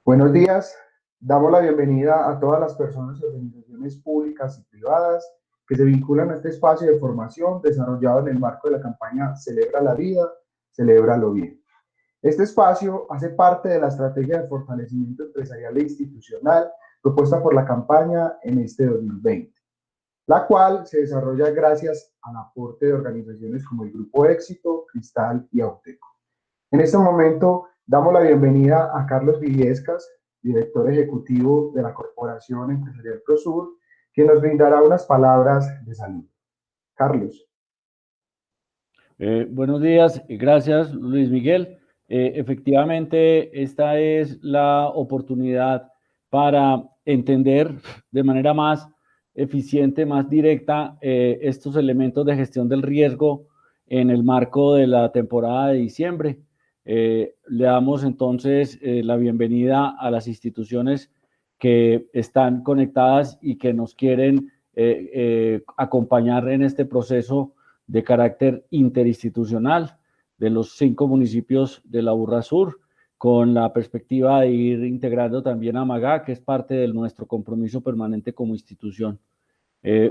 Buenos días. Damos la bienvenida a todas las personas y organizaciones públicas y privadas que se vinculan a este espacio de formación desarrollado en el marco de la campaña Celebra la Vida, Celébralo Bien. Este espacio hace parte de la estrategia de fortalecimiento empresarial e institucional propuesta por la campaña en este 2020, la cual se desarrolla gracias al aporte de organizaciones como el Grupo Éxito, Cristal y Auteco. En este momento damos la bienvenida a Carlos Villescas, director ejecutivo de la Corporación Empresarial Prosur, quien nos brindará unas palabras de salud. Carlos. Buenos días, gracias Luis Miguel. Efectivamente, esta es la oportunidad para entender de manera más eficiente, más directa, estos elementos de gestión del riesgo en el marco de la temporada de diciembre. Le damos entonces la bienvenida a las instituciones que están conectadas y que nos quieren acompañar en este proceso de carácter interinstitucional de los 5 municipios de la Burra Sur, con la perspectiva de ir integrando también a Magá, que es parte de nuestro compromiso permanente como institución.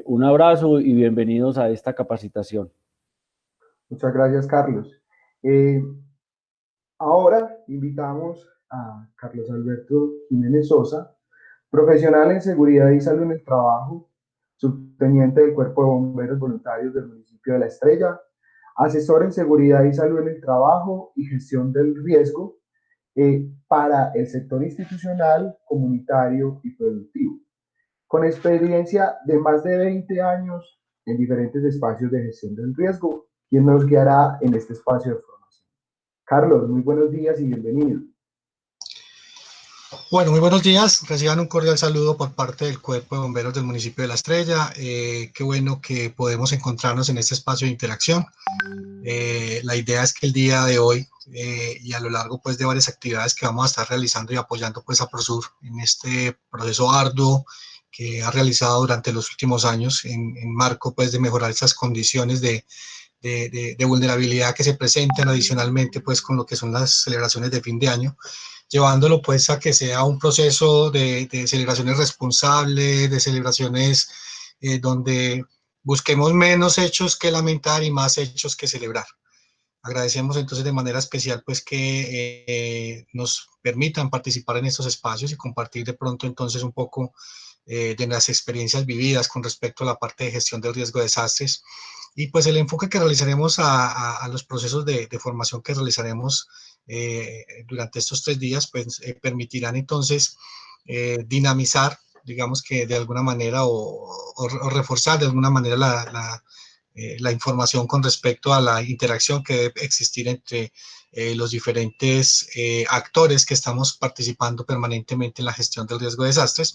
Un abrazo y bienvenidos a esta capacitación. Muchas gracias, Carlos. Ahora invitamos a Carlos Alberto Jiménez Sosa, profesional en seguridad y salud en el trabajo, subteniente del Cuerpo de Bomberos Voluntarios del municipio de La Estrella, asesor en seguridad y salud en el trabajo y gestión del riesgo para el sector institucional, comunitario y productivo, con experiencia de más de 20 años en diferentes espacios de gestión del riesgo, quien nos guiará en este espacio de formación. Carlos, muy buenos días y bienvenido. Bueno, muy buenos días. Reciban un cordial saludo por parte del Cuerpo de Bomberos del municipio de La Estrella. Qué bueno que podemos encontrarnos en este espacio de interacción. La idea es que el día de hoy y a lo largo pues de varias actividades que vamos a estar realizando y apoyando pues a Prosur en este proceso arduo que ha realizado durante los últimos años en marco pues de mejorar esas condiciones de vulnerabilidad que se presentan adicionalmente pues con lo que son las celebraciones de fin de año, llevándolo pues a que sea un proceso de celebraciones responsables, de celebraciones donde busquemos menos hechos que lamentar y más hechos que celebrar. Agradecemos entonces de manera especial pues que nos permitan participar en estos espacios y compartir de pronto entonces un poco de las experiencias vividas con respecto a la parte de gestión del riesgo de desastres y pues el enfoque que realizaremos a los procesos de formación que realizaremos durante estos 3 días pues permitirán entonces dinamizar, digamos que de alguna manera o reforzar de alguna manera la información con respecto a la interacción que debe existir entre los diferentes actores que estamos participando permanentemente en la gestión del riesgo de desastres.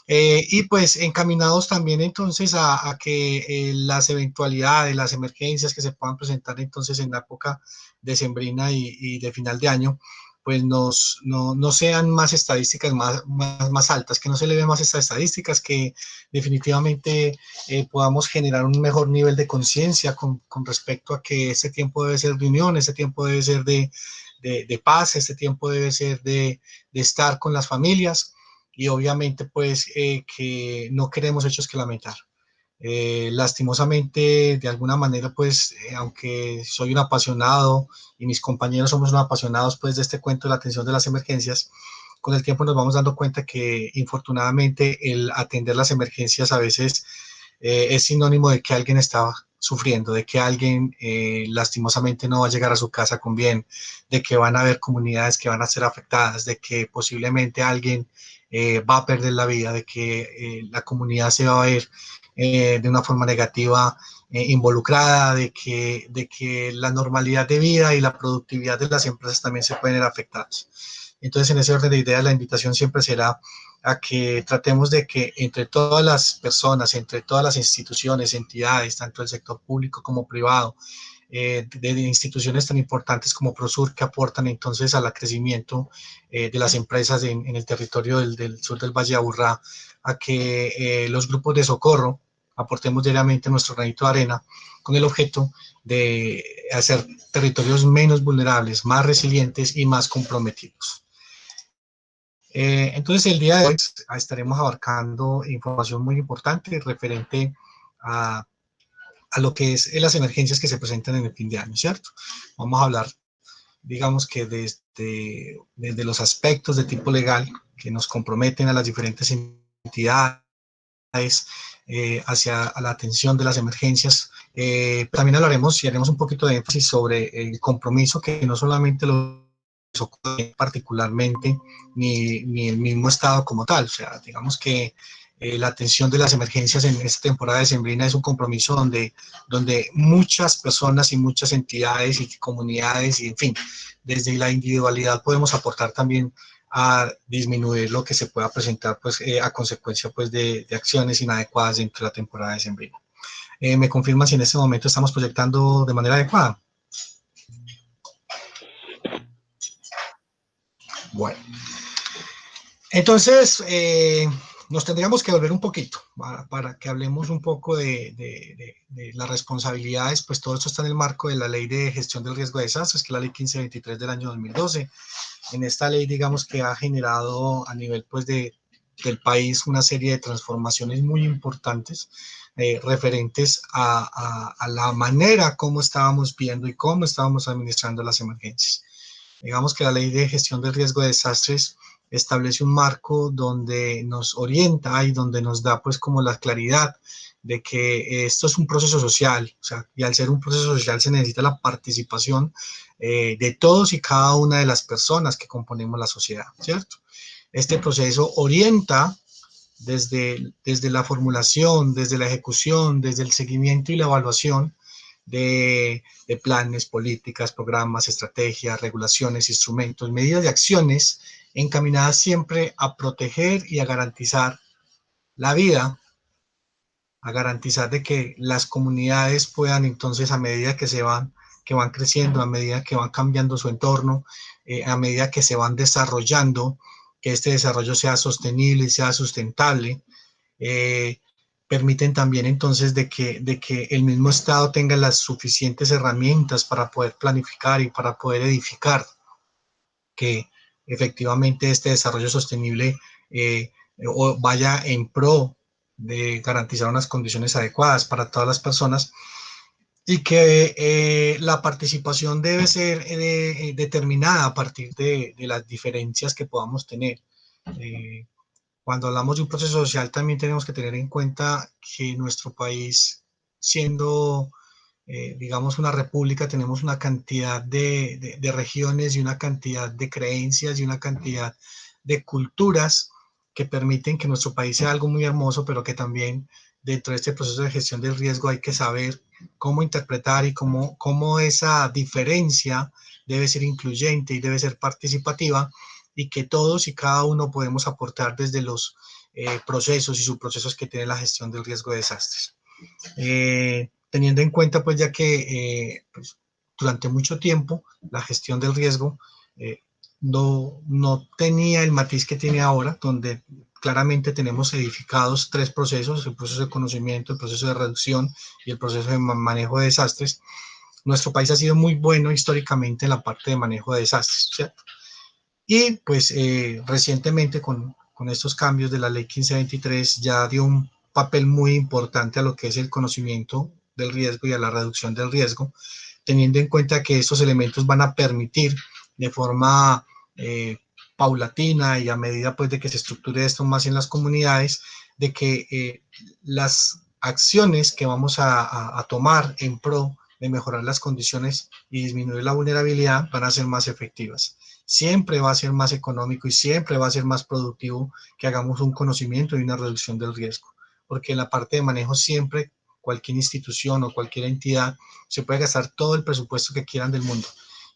Y pues encaminados también entonces a que las eventualidades, las emergencias que se puedan presentar entonces en la época decembrina y de final de año, pues no sean más estadísticas más altas, que no se eleven más estas estadísticas, que definitivamente podamos generar un mejor nivel de conciencia con respecto a que este tiempo debe ser de unión, este tiempo debe ser de paz, este tiempo debe ser de estar con las familias y obviamente pues que no queremos hechos que lamentar. Lastimosamente, de alguna manera, pues, aunque soy un apasionado y mis compañeros somos unos apasionados, pues, de este cuento de la atención de las emergencias, con el tiempo nos vamos dando cuenta que, infortunadamente, el atender las emergencias a veces es sinónimo de que alguien está sufriendo, de que alguien lastimosamente no va a llegar a su casa con bien, de que van a haber comunidades que van a ser afectadas, de que posiblemente alguien va a perder la vida, de que la comunidad se va a ver de una forma negativa involucrada, de que la normalidad de vida y la productividad de las empresas también se pueden ver afectadas. Entonces, en ese orden de ideas, la invitación siempre será a que tratemos de que entre todas las personas, entre todas las instituciones, entidades, tanto del sector público como privado, de instituciones tan importantes como Prosur, que aportan entonces al crecimiento de las empresas en el territorio del sur del Valle de Aburrá, a que los grupos de socorro aportemos diariamente nuestro granito de arena con el objeto de hacer territorios menos vulnerables, más resilientes y más comprometidos. Entonces, el día de hoy estaremos abarcando información muy importante referente a lo que es las emergencias que se presentan en el fin de año, ¿cierto? Vamos a hablar, digamos que desde los aspectos de tipo legal que nos comprometen a las diferentes entidades, hacia a la atención de las emergencias. También hablaremos y haremos un poquito de énfasis sobre el compromiso que no solamente los ocurre particularmente ni el mismo Estado como tal. O sea, digamos que la atención de las emergencias en esta temporada decembrina es un compromiso donde muchas personas y muchas entidades y comunidades y en fin, desde la individualidad podemos aportar también a disminuir lo que se pueda presentar pues, a consecuencia pues, de acciones inadecuadas dentro de la temporada decembrina. ¿Me confirma si en este momento estamos proyectando de manera adecuada? Bueno, entonces nos tendríamos que volver un poquito para que hablemos un poco de las responsabilidades, pues todo esto está en el marco de la Ley de Gestión del Riesgo de Desastres, que es la Ley 1523 del año 2012. En esta ley, digamos que ha generado a nivel pues del país una serie de transformaciones muy importantes referentes a la manera como estábamos viendo y cómo estábamos administrando las emergencias. Digamos que la Ley de Gestión del Riesgo de Desastres establece un marco donde nos orienta y donde nos da pues como la claridad de que esto es un proceso social, o sea, y al ser un proceso social se necesita la participación de todos y cada una de las personas que componemos la sociedad, ¿cierto? Este proceso orienta desde la formulación, desde la ejecución, desde el seguimiento y la evaluación de planes, políticas, programas, estrategias, regulaciones, instrumentos, medidas y acciones encaminadas siempre a proteger y a garantizar la vida, a garantizar de que las comunidades puedan entonces a medida que van creciendo, a medida que van cambiando su entorno, a medida que se van desarrollando, que este desarrollo sea sostenible y sea sustentable, eh, permiten también entonces de que el mismo Estado tenga las suficientes herramientas para poder planificar y para poder edificar que efectivamente este desarrollo sostenible vaya en pro de garantizar unas condiciones adecuadas para todas las personas y que la participación debe ser determinada a partir de las diferencias que podamos tener. Cuando hablamos de un proceso social también tenemos que tener en cuenta que nuestro país, siendo digamos una república, tenemos una cantidad de regiones y una cantidad de creencias y una cantidad de culturas que permiten que nuestro país sea algo muy hermoso, pero que también dentro de este proceso de gestión del riesgo hay que saber cómo interpretar y cómo esa diferencia debe ser incluyente y debe ser participativa y que todos y cada uno podemos aportar desde los procesos y subprocesos que tiene la gestión del riesgo de desastres. Teniendo en cuenta pues ya que pues, durante mucho tiempo la gestión del riesgo no tenía el matiz que tiene ahora, donde claramente tenemos edificados tres procesos: el proceso de conocimiento, el proceso de reducción y el proceso de manejo de desastres. Nuestro país ha sido muy bueno históricamente en la parte de manejo de desastres, ¿cierto? Y pues recientemente con estos cambios de la ley 1523 ya dio un papel muy importante a lo que es el conocimiento del riesgo y a la reducción del riesgo, teniendo en cuenta que estos elementos van a permitir de forma paulatina y a medida pues de que se estructure esto más en las comunidades, de que las acciones que vamos a tomar en pro de mejorar las condiciones y disminuir la vulnerabilidad van a ser más efectivas. Siempre va a ser más económico y siempre va a ser más productivo que hagamos un conocimiento y una reducción del riesgo, porque en la parte de manejo siempre cualquier institución o cualquier entidad se puede gastar todo el presupuesto que quieran del mundo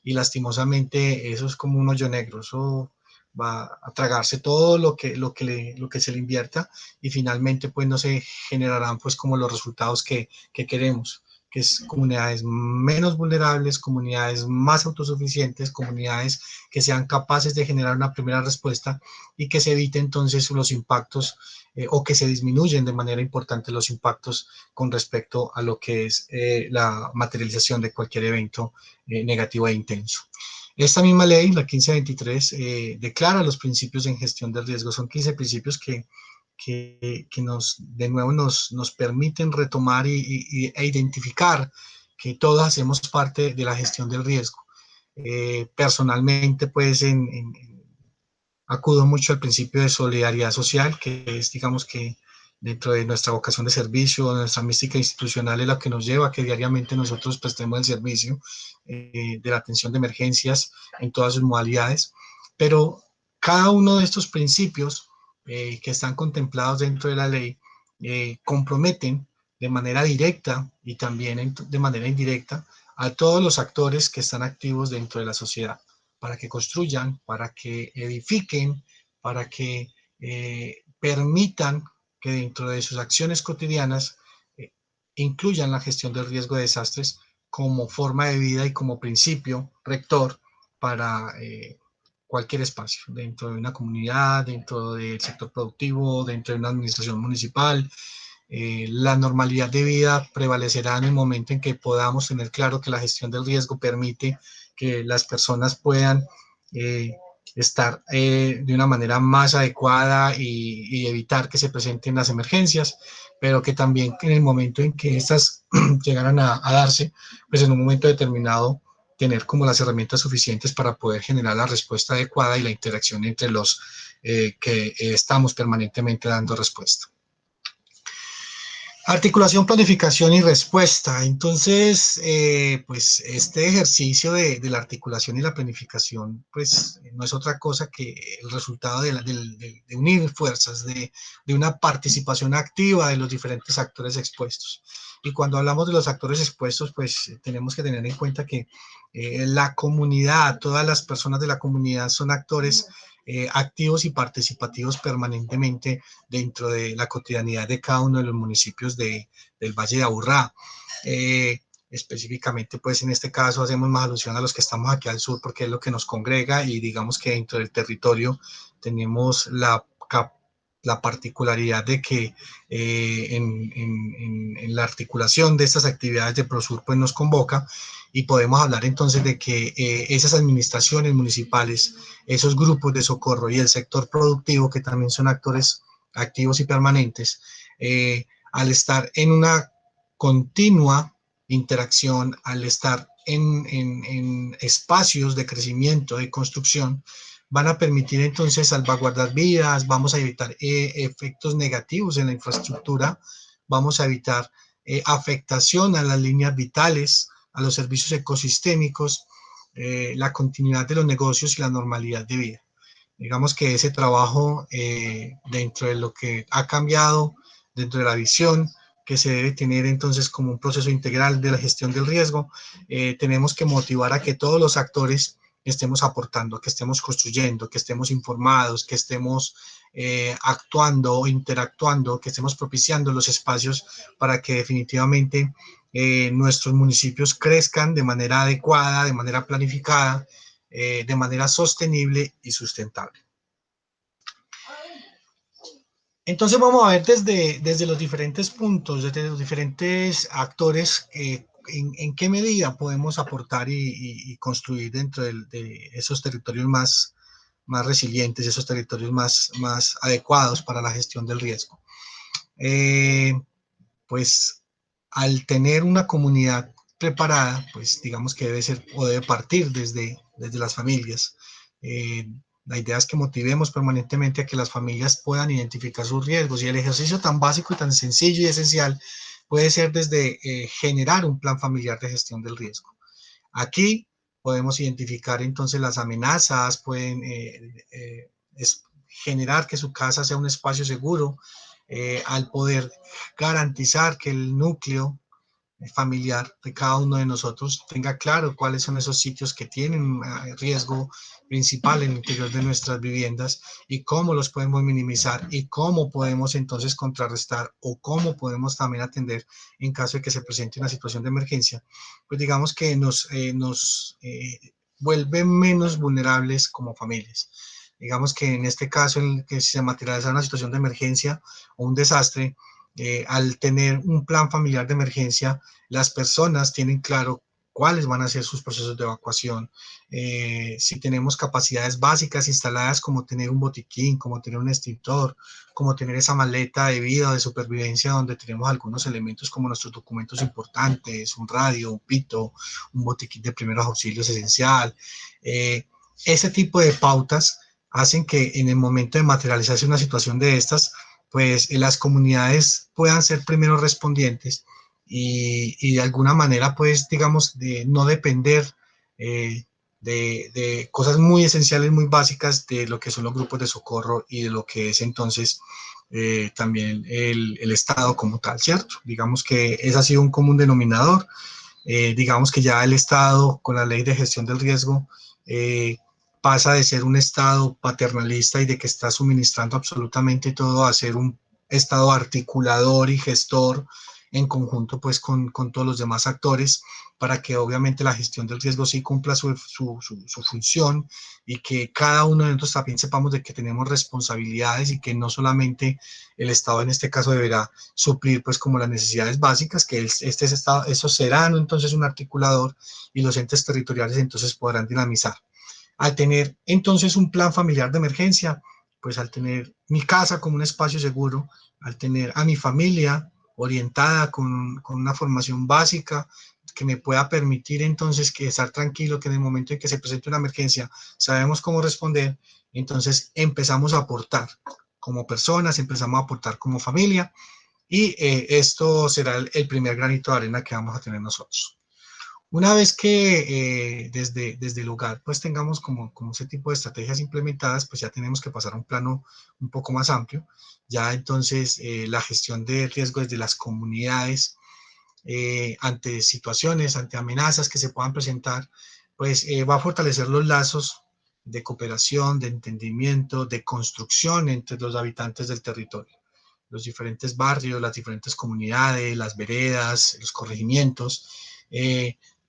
y lastimosamente eso es como un hoyo negro, eso va a tragarse todo lo que se le invierta y finalmente pues no se generarán pues como los resultados que queremos, que es comunidades menos vulnerables, comunidades más autosuficientes, comunidades que sean capaces de generar una primera respuesta y que se evite entonces los impactos o que se disminuyen de manera importante los impactos con respecto a lo que es la materialización de cualquier evento negativo e intenso. Esta misma ley, la 1523, declara los principios en gestión del riesgo. Son 15 principios que de nuevo nos permiten retomar e identificar que todos hacemos parte de la gestión del riesgo. Personalmente, pues, acudo mucho al principio de solidaridad social, que es, digamos, que dentro de nuestra vocación de servicio, nuestra mística institucional es la que nos lleva a que diariamente nosotros prestemos el servicio de la atención de emergencias en todas sus modalidades, pero cada uno de estos principios que están contemplados dentro de la ley comprometen de manera directa y también de manera indirecta a todos los actores que están activos dentro de la sociedad, para que construyan, para que edifiquen, para que permitan que dentro de sus acciones cotidianas incluyan la gestión del riesgo de desastres como forma de vida y como principio rector para cualquier espacio, dentro de una comunidad, dentro del sector productivo, dentro de una administración municipal. La normalidad de vida prevalecerá en el momento en que podamos tener claro que la gestión del riesgo permite que las personas puedan estar de una manera más adecuada y evitar que se presenten las emergencias, pero que también en el momento en que estas llegaran a darse, pues en un momento determinado tener como las herramientas suficientes para poder generar la respuesta adecuada y la interacción entre los que estamos permanentemente dando respuesta. Articulación, planificación y respuesta. Entonces, pues este ejercicio de la articulación y la planificación, pues no es otra cosa que el resultado de unir fuerzas, de una participación activa de los diferentes actores expuestos. Y cuando hablamos de los actores expuestos, pues tenemos que tener en cuenta que la comunidad, todas las personas de la comunidad son actores activos y participativos permanentemente dentro de la cotidianidad de cada uno de los municipios del Valle de Aburrá. Específicamente, pues en este caso hacemos más alusión a los que estamos aquí al sur porque es lo que nos congrega y digamos que dentro del territorio tenemos la particularidad de que en la articulación de estas actividades de Prosur pues nos convoca y podemos hablar entonces de que esas administraciones municipales, esos grupos de socorro y el sector productivo que también son actores activos y permanentes, al estar en una continua interacción, al estar en espacios de crecimiento, de construcción, van a permitir entonces salvaguardar vidas, vamos a evitar efectos negativos en la infraestructura, vamos a evitar afectación a las líneas vitales, a los servicios ecosistémicos, la continuidad de los negocios y la normalidad de vida. Digamos que ese trabajo dentro de lo que ha cambiado, dentro de la visión que se debe tener entonces como un proceso integral de la gestión del riesgo, tenemos que motivar a que todos los actores estemos aportando, que estemos construyendo, que estemos informados, que estemos actuando, interactuando, que estemos propiciando los espacios para que definitivamente nuestros municipios crezcan de manera adecuada, de manera planificada, de manera sostenible y sustentable. Entonces vamos a ver desde los diferentes puntos, desde los diferentes actores, en qué medida podemos aportar y construir dentro de esos territorios más resilientes, esos territorios más adecuados para la gestión del riesgo. Pues al tener una comunidad preparada, pues digamos que debe ser o debe partir desde las familias. La idea es que motivemos permanentemente a que las familias puedan identificar sus riesgos y el ejercicio tan básico y tan sencillo y esencial puede ser desde generar un plan familiar de gestión del riesgo. Aquí podemos identificar entonces las amenazas, pueden generar que su casa sea un espacio seguro, al poder garantizar que el núcleo familiar de cada uno de nosotros tenga claro cuáles son esos sitios que tienen riesgo principal en el interior de nuestras viviendas y cómo los podemos minimizar y cómo podemos entonces contrarrestar o cómo podemos también atender en caso de que se presente una situación de emergencia, pues digamos que nos vuelve menos vulnerables como familias. Digamos que en este caso, en que se materializa una situación de emergencia o un desastre, al tener un plan familiar de emergencia, las personas tienen claro cuáles van a ser sus procesos de evacuación, si tenemos capacidades básicas instaladas como tener un botiquín, como tener un extintor, como tener esa maleta de vida o de supervivencia donde tenemos algunos elementos como nuestros documentos importantes, un radio, un pito, un botiquín de primeros auxilios esencial. Ese tipo de pautas hacen que en el momento de materializarse una situación de estas, pues las comunidades puedan ser primeros respondientes y de alguna manera, pues, digamos, de no depender de cosas muy esenciales, muy básicas de lo que son los grupos de socorro y de lo que es entonces también el Estado como tal, ¿cierto? Digamos que ese ha sido un común denominador. Digamos que ya el Estado, con la ley de gestión del riesgo, pasa de ser un Estado paternalista y de que está suministrando absolutamente todo a ser un Estado articulador y gestor en conjunto pues con todos los demás actores para que obviamente la gestión del riesgo sí cumpla su función y que cada uno de nosotros también sepamos de que tenemos responsabilidades y que no solamente el Estado en este caso deberá suplir pues como las necesidades básicas, que eso será entonces un articulador y los entes territoriales entonces podrán dinamizar. Al tener entonces un plan familiar de emergencia, pues al tener mi casa como un espacio seguro, al tener a mi familia orientada con una formación básica que me pueda permitir entonces que estar tranquilo, que en el momento en que se presente una emergencia sabemos cómo responder, entonces empezamos a aportar como personas, empezamos a aportar como familia y esto será el primer granito de arena que vamos a tener nosotros. Una vez que desde el hogar pues tengamos como ese tipo de estrategias implementadas, pues ya tenemos que pasar a un plano un poco más amplio. Ya entonces la gestión de riesgo desde las comunidades ante situaciones, ante amenazas que se puedan presentar, pues va a fortalecer los lazos de cooperación, de entendimiento, de construcción entre los habitantes del territorio. Los diferentes barrios, las diferentes comunidades, las veredas, los corregimientos,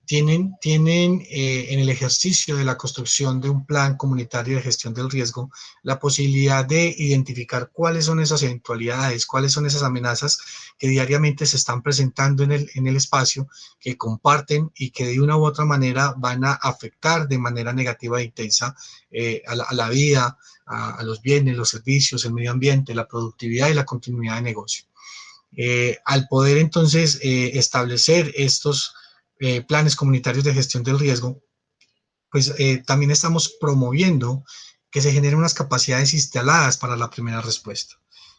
tienen en el ejercicio de la construcción de un plan comunitario de gestión del riesgo la posibilidad de identificar cuáles son esas eventualidades, cuáles son esas amenazas que diariamente se están presentando en el espacio, que comparten y que de una u otra manera van a afectar de manera negativa e intensa a la vida, a los bienes, los servicios, el medio ambiente, la productividad y la continuidad de negocio. Al poder entonces establecer estos planes comunitarios de gestión del riesgo, pues también estamos promoviendo que se generen unas capacidades instaladas para la primera respuesta.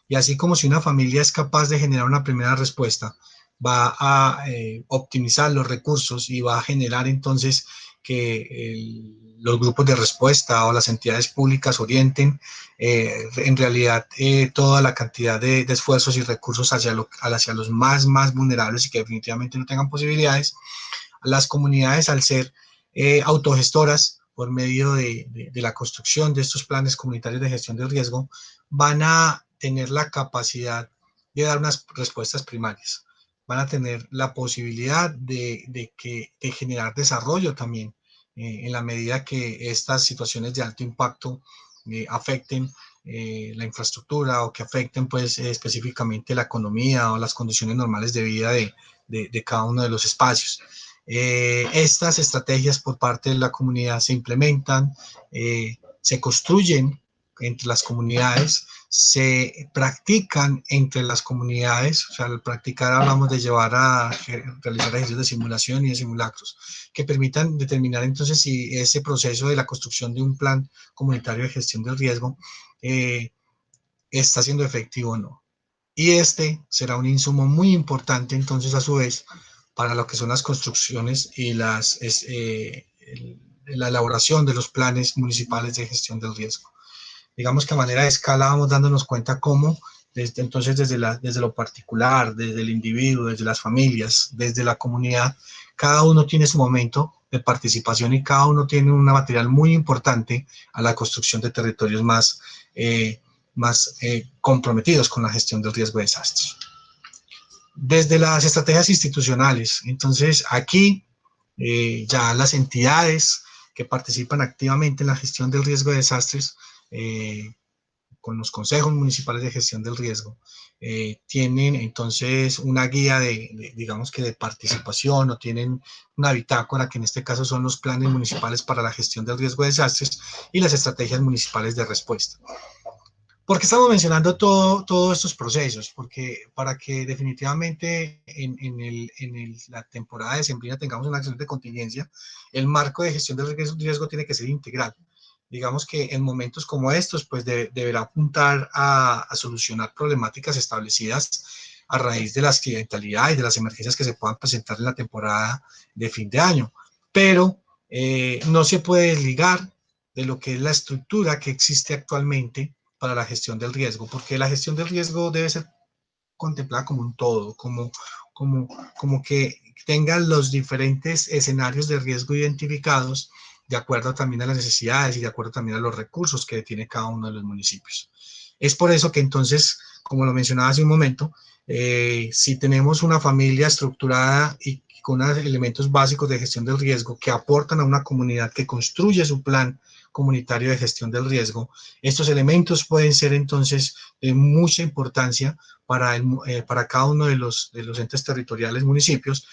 Y así como si una familia es capaz de generar una primera respuesta, va a optimizar los recursos y va a generar entonces que los grupos de respuesta o las entidades públicas orienten en realidad toda la cantidad de esfuerzos y recursos hacia los más vulnerables y que definitivamente no tengan posibilidades. Las comunidades, al ser autogestoras por medio de la construcción de estos planes comunitarios de gestión del riesgo, van a tener la capacidad de dar unas respuestas primarias. Van a tener la posibilidad de generar desarrollo también, en la medida que estas situaciones de alto impacto afecten la infraestructura o que afecten pues específicamente la economía o las condiciones normales de vida de cada uno de los espacios. Estas estrategias por parte de la comunidad se implementan, se construyen entre las comunidades, se practican entre las comunidades, o sea, al practicar hablamos de llevar a realizar ejercicios de simulación y de simulacros, que permitan determinar entonces si ese proceso de la construcción de un plan comunitario de gestión del riesgo está siendo efectivo o no. Y este será un insumo muy importante entonces a su vez para lo que son las construcciones y la elaboración de los planes municipales de gestión del riesgo. Digamos que a manera de escala vamos dándonos cuenta cómo entonces desde lo particular, desde el individuo, desde las familias, desde la comunidad, cada uno tiene su momento de participación y cada uno tiene un material muy importante a la construcción de territorios más comprometidos con la gestión del riesgo de desastres. Desde las estrategias institucionales, entonces aquí ya las entidades que participan activamente en la gestión del riesgo de desastres con los consejos municipales de gestión del riesgo, tienen entonces una guía digamos que de participación, o tienen una bitácora, que en este caso son los planes municipales para la gestión del riesgo de desastres y las estrategias municipales de respuesta. ¿Por qué estamos mencionando todos estos procesos? Porque para que definitivamente en la temporada decembrina tengamos una acción de contingencia, el marco de gestión del riesgo tiene que ser integral. Digamos que en momentos como estos, pues deberá apuntar a solucionar problemáticas establecidas a raíz de la accidentalidad y de las emergencias que se puedan presentar en la temporada de fin de año. Pero no se puede desligar de lo que es la estructura que existe actualmente para la gestión del riesgo, porque la gestión del riesgo debe ser contemplada como un todo, como que tengan los diferentes escenarios de riesgo identificados de acuerdo también a las necesidades y de acuerdo también a los recursos que tiene cada uno de los municipios. Es por eso que entonces, como lo mencionaba hace un momento, si tenemos una familia estructurada y con unos elementos básicos de gestión del riesgo que aportan a una comunidad que construye su plan comunitario de gestión del riesgo, estos elementos pueden ser entonces de mucha importancia para cada uno de los entes territoriales, municipios,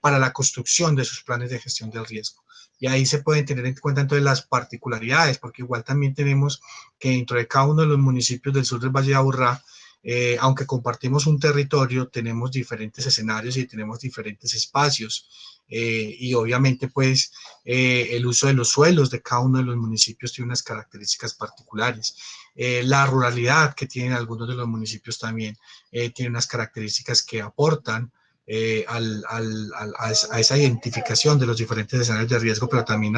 para la construcción de sus planes de gestión del riesgo. Y ahí se pueden tener en cuenta entonces las particularidades, porque igual también tenemos que dentro de cada uno de los municipios del sur del Valle de Aburrá, aunque compartimos un territorio, tenemos diferentes escenarios y tenemos diferentes espacios. Y obviamente pues el uso de los suelos de cada uno de los municipios tiene unas características particulares. La ruralidad que tienen algunos de los municipios también tiene unas características que aportan a esa identificación de los diferentes escenarios de riesgo, pero también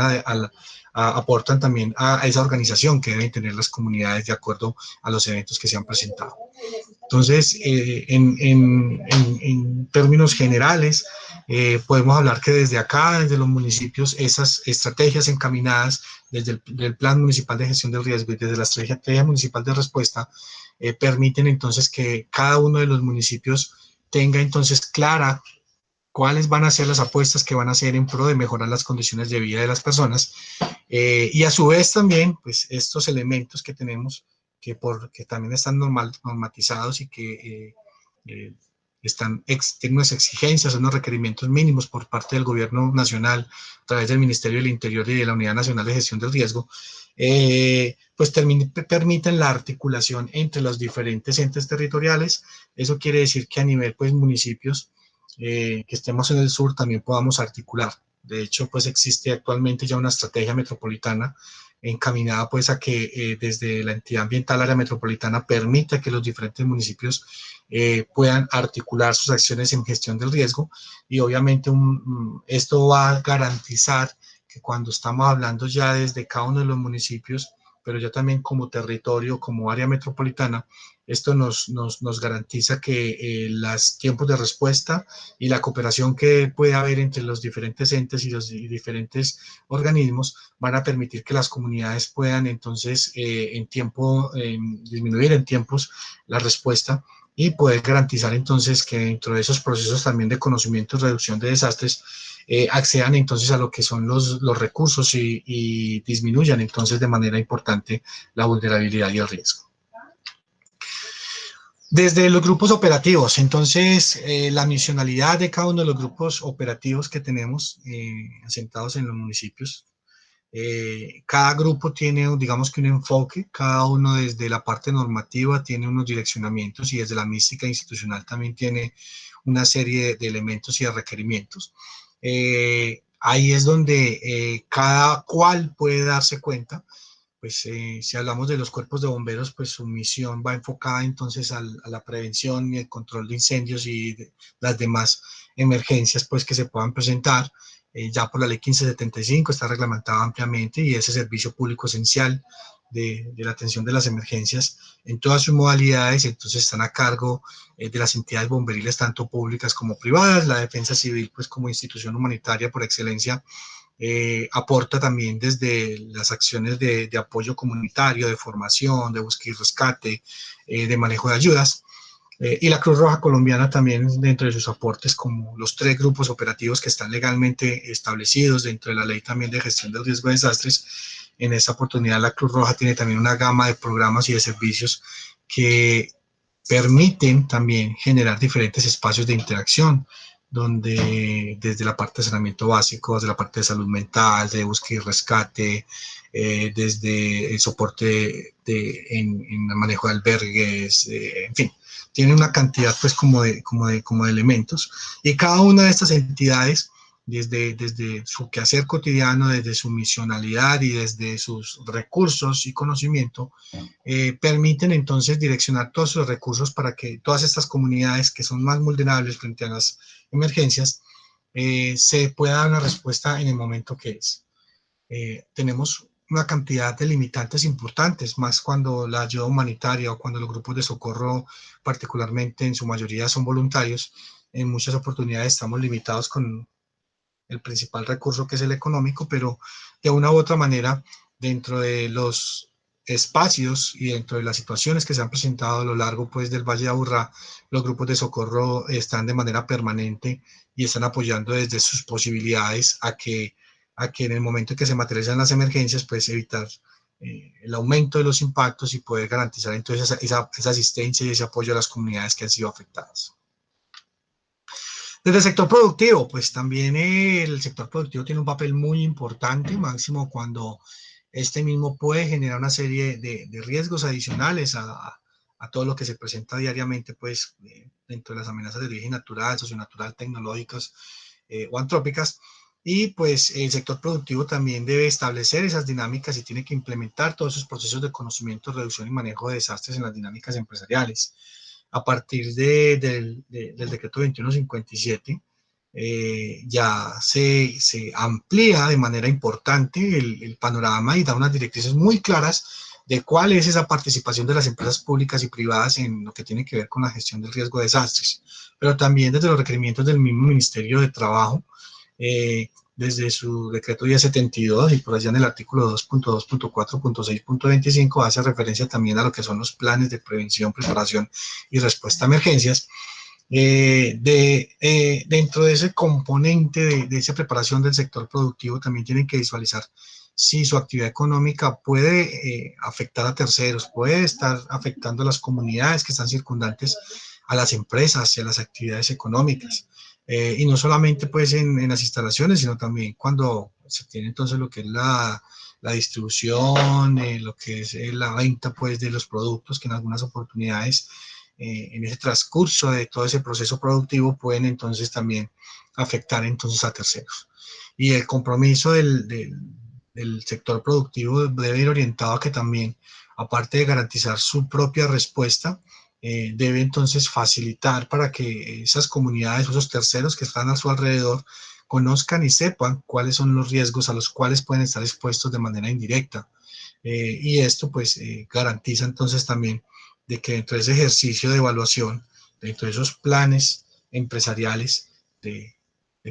aportan también a esa organización que deben tener las comunidades de acuerdo a los eventos que se han presentado. Entonces, en términos generales, podemos hablar que desde acá, desde los municipios, esas estrategias encaminadas desde el Plan Municipal de Gestión del Riesgo y desde la Estrategia Municipal de Respuesta, permiten entonces que cada uno de los municipios tenga entonces clara cuáles van a ser las apuestas que van a hacer en pro de mejorar las condiciones de vida de las personas, y a su vez también, pues estos elementos que tenemos, que también están normatizados y que tienen unas exigencias, unos requerimientos mínimos por parte del gobierno nacional a través del Ministerio del Interior y de la Unidad Nacional de Gestión del Riesgo, pues permiten la articulación entre los diferentes entes territoriales. Eso quiere decir que a nivel pues municipios que estemos en el sur también podamos articular. De hecho, pues existe actualmente ya una estrategia metropolitana encaminada pues a que desde la entidad ambiental área metropolitana permita que los diferentes municipios puedan articular sus acciones en gestión del riesgo, y obviamente esto va a garantizar que cuando estamos hablando ya desde cada uno de los municipios, pero ya también como territorio, como área metropolitana, esto nos garantiza que los tiempos de respuesta y la cooperación que puede haber entre los diferentes entes y los diferentes organismos van a permitir que las comunidades puedan entonces disminuir en tiempos la respuesta y poder garantizar entonces que dentro de esos procesos también de conocimiento y reducción de desastres accedan entonces a lo que son los recursos y disminuyan entonces de manera importante la vulnerabilidad y el riesgo. Desde los grupos operativos, entonces la misionalidad de cada uno de los grupos operativos que tenemos asentados en los municipios, cada grupo tiene, digamos que un enfoque, cada uno desde la parte normativa tiene unos direccionamientos y desde la mística institucional también tiene una serie de elementos y de requerimientos. Ahí es donde cada cual puede darse cuenta. Pues si hablamos de los cuerpos de bomberos, pues su misión va enfocada entonces a la prevención y el control de incendios y de las demás emergencias pues que se puedan presentar. Ya por la ley 1575 está reglamentado ampliamente, y ese servicio público esencial de la atención de las emergencias en todas sus modalidades, entonces están a cargo de las entidades bomberiles, tanto públicas como privadas. La defensa civil, pues como institución humanitaria por excelencia, aporta también desde las acciones de apoyo comunitario, de formación, de búsqueda y rescate, de manejo de ayudas. Y la Cruz Roja Colombiana también dentro de sus aportes, como los 3 grupos operativos que están legalmente establecidos dentro de la ley también de gestión del riesgo de desastres, En esta oportunidad la Cruz Roja tiene también una gama de programas y de servicios que permiten también generar diferentes espacios de interacción, donde desde la parte de saneamiento básico, desde la parte de salud mental, de búsqueda y rescate, desde el soporte en el manejo de albergues, en fin, tiene una cantidad pues como de elementos, y cada una de estas entidades desde su quehacer cotidiano, desde su misionalidad y desde sus recursos y conocimiento, permiten entonces direccionar todos esos recursos para que todas estas comunidades que son más vulnerables frente a las emergencias, se pueda dar una respuesta en el momento que es. Tenemos una cantidad de limitantes importantes, más cuando la ayuda humanitaria o cuando los grupos de socorro, particularmente en su mayoría son voluntarios. En muchas oportunidades estamos limitados con el principal recurso, que es el económico, pero de una u otra manera, dentro de los espacios y dentro de las situaciones que se han presentado a lo largo pues del Valle de Aburrá, los grupos de socorro están de manera permanente y están apoyando desde sus posibilidades a que en el momento en que se materializan las emergencias, pues evitar el aumento de los impactos y poder garantizar entonces esa asistencia y ese apoyo a las comunidades que han sido afectadas. Desde el sector productivo, pues también el sector productivo tiene un papel muy importante, máximo cuando este mismo puede generar una serie de riesgos adicionales a todo lo que se presenta diariamente, pues dentro de las amenazas de origen natural, socionatural, tecnológicas o antrópicas. Y pues el sector productivo también debe establecer esas dinámicas y tiene que implementar todos esos procesos de conocimiento, reducción y manejo de desastres en las dinámicas empresariales. A partir del decreto 2157, ya se amplía de manera importante el panorama y da unas directrices muy claras de cuál es esa participación de las empresas públicas y privadas en lo que tiene que ver con la gestión del riesgo de desastres, pero también desde los requerimientos del mismo Ministerio de Trabajo, desde su decreto 1072 y por allá en el artículo 2.2.4.6.25 hace referencia también a lo que son los planes de prevención, preparación y respuesta a emergencias. Dentro de ese componente de esa preparación del sector productivo también tienen que visualizar si su actividad económica puede afectar a terceros, puede estar afectando a las comunidades que están circundantes a las empresas y a las actividades económicas. Y no solamente pues en las instalaciones, sino también cuando se tiene entonces lo que es la distribución, lo que es la venta pues de los productos que en algunas oportunidades en ese transcurso de todo ese proceso productivo pueden entonces también afectar entonces a terceros. Y el compromiso del sector productivo debe ir orientado a que también, aparte de garantizar su propia respuesta, debe entonces facilitar para que esas comunidades, esos terceros que están a su alrededor, conozcan y sepan cuáles son los riesgos a los cuales pueden estar expuestos de manera indirecta. Y esto pues garantiza entonces también de que dentro de ese ejercicio de evaluación, dentro de esos planes empresariales de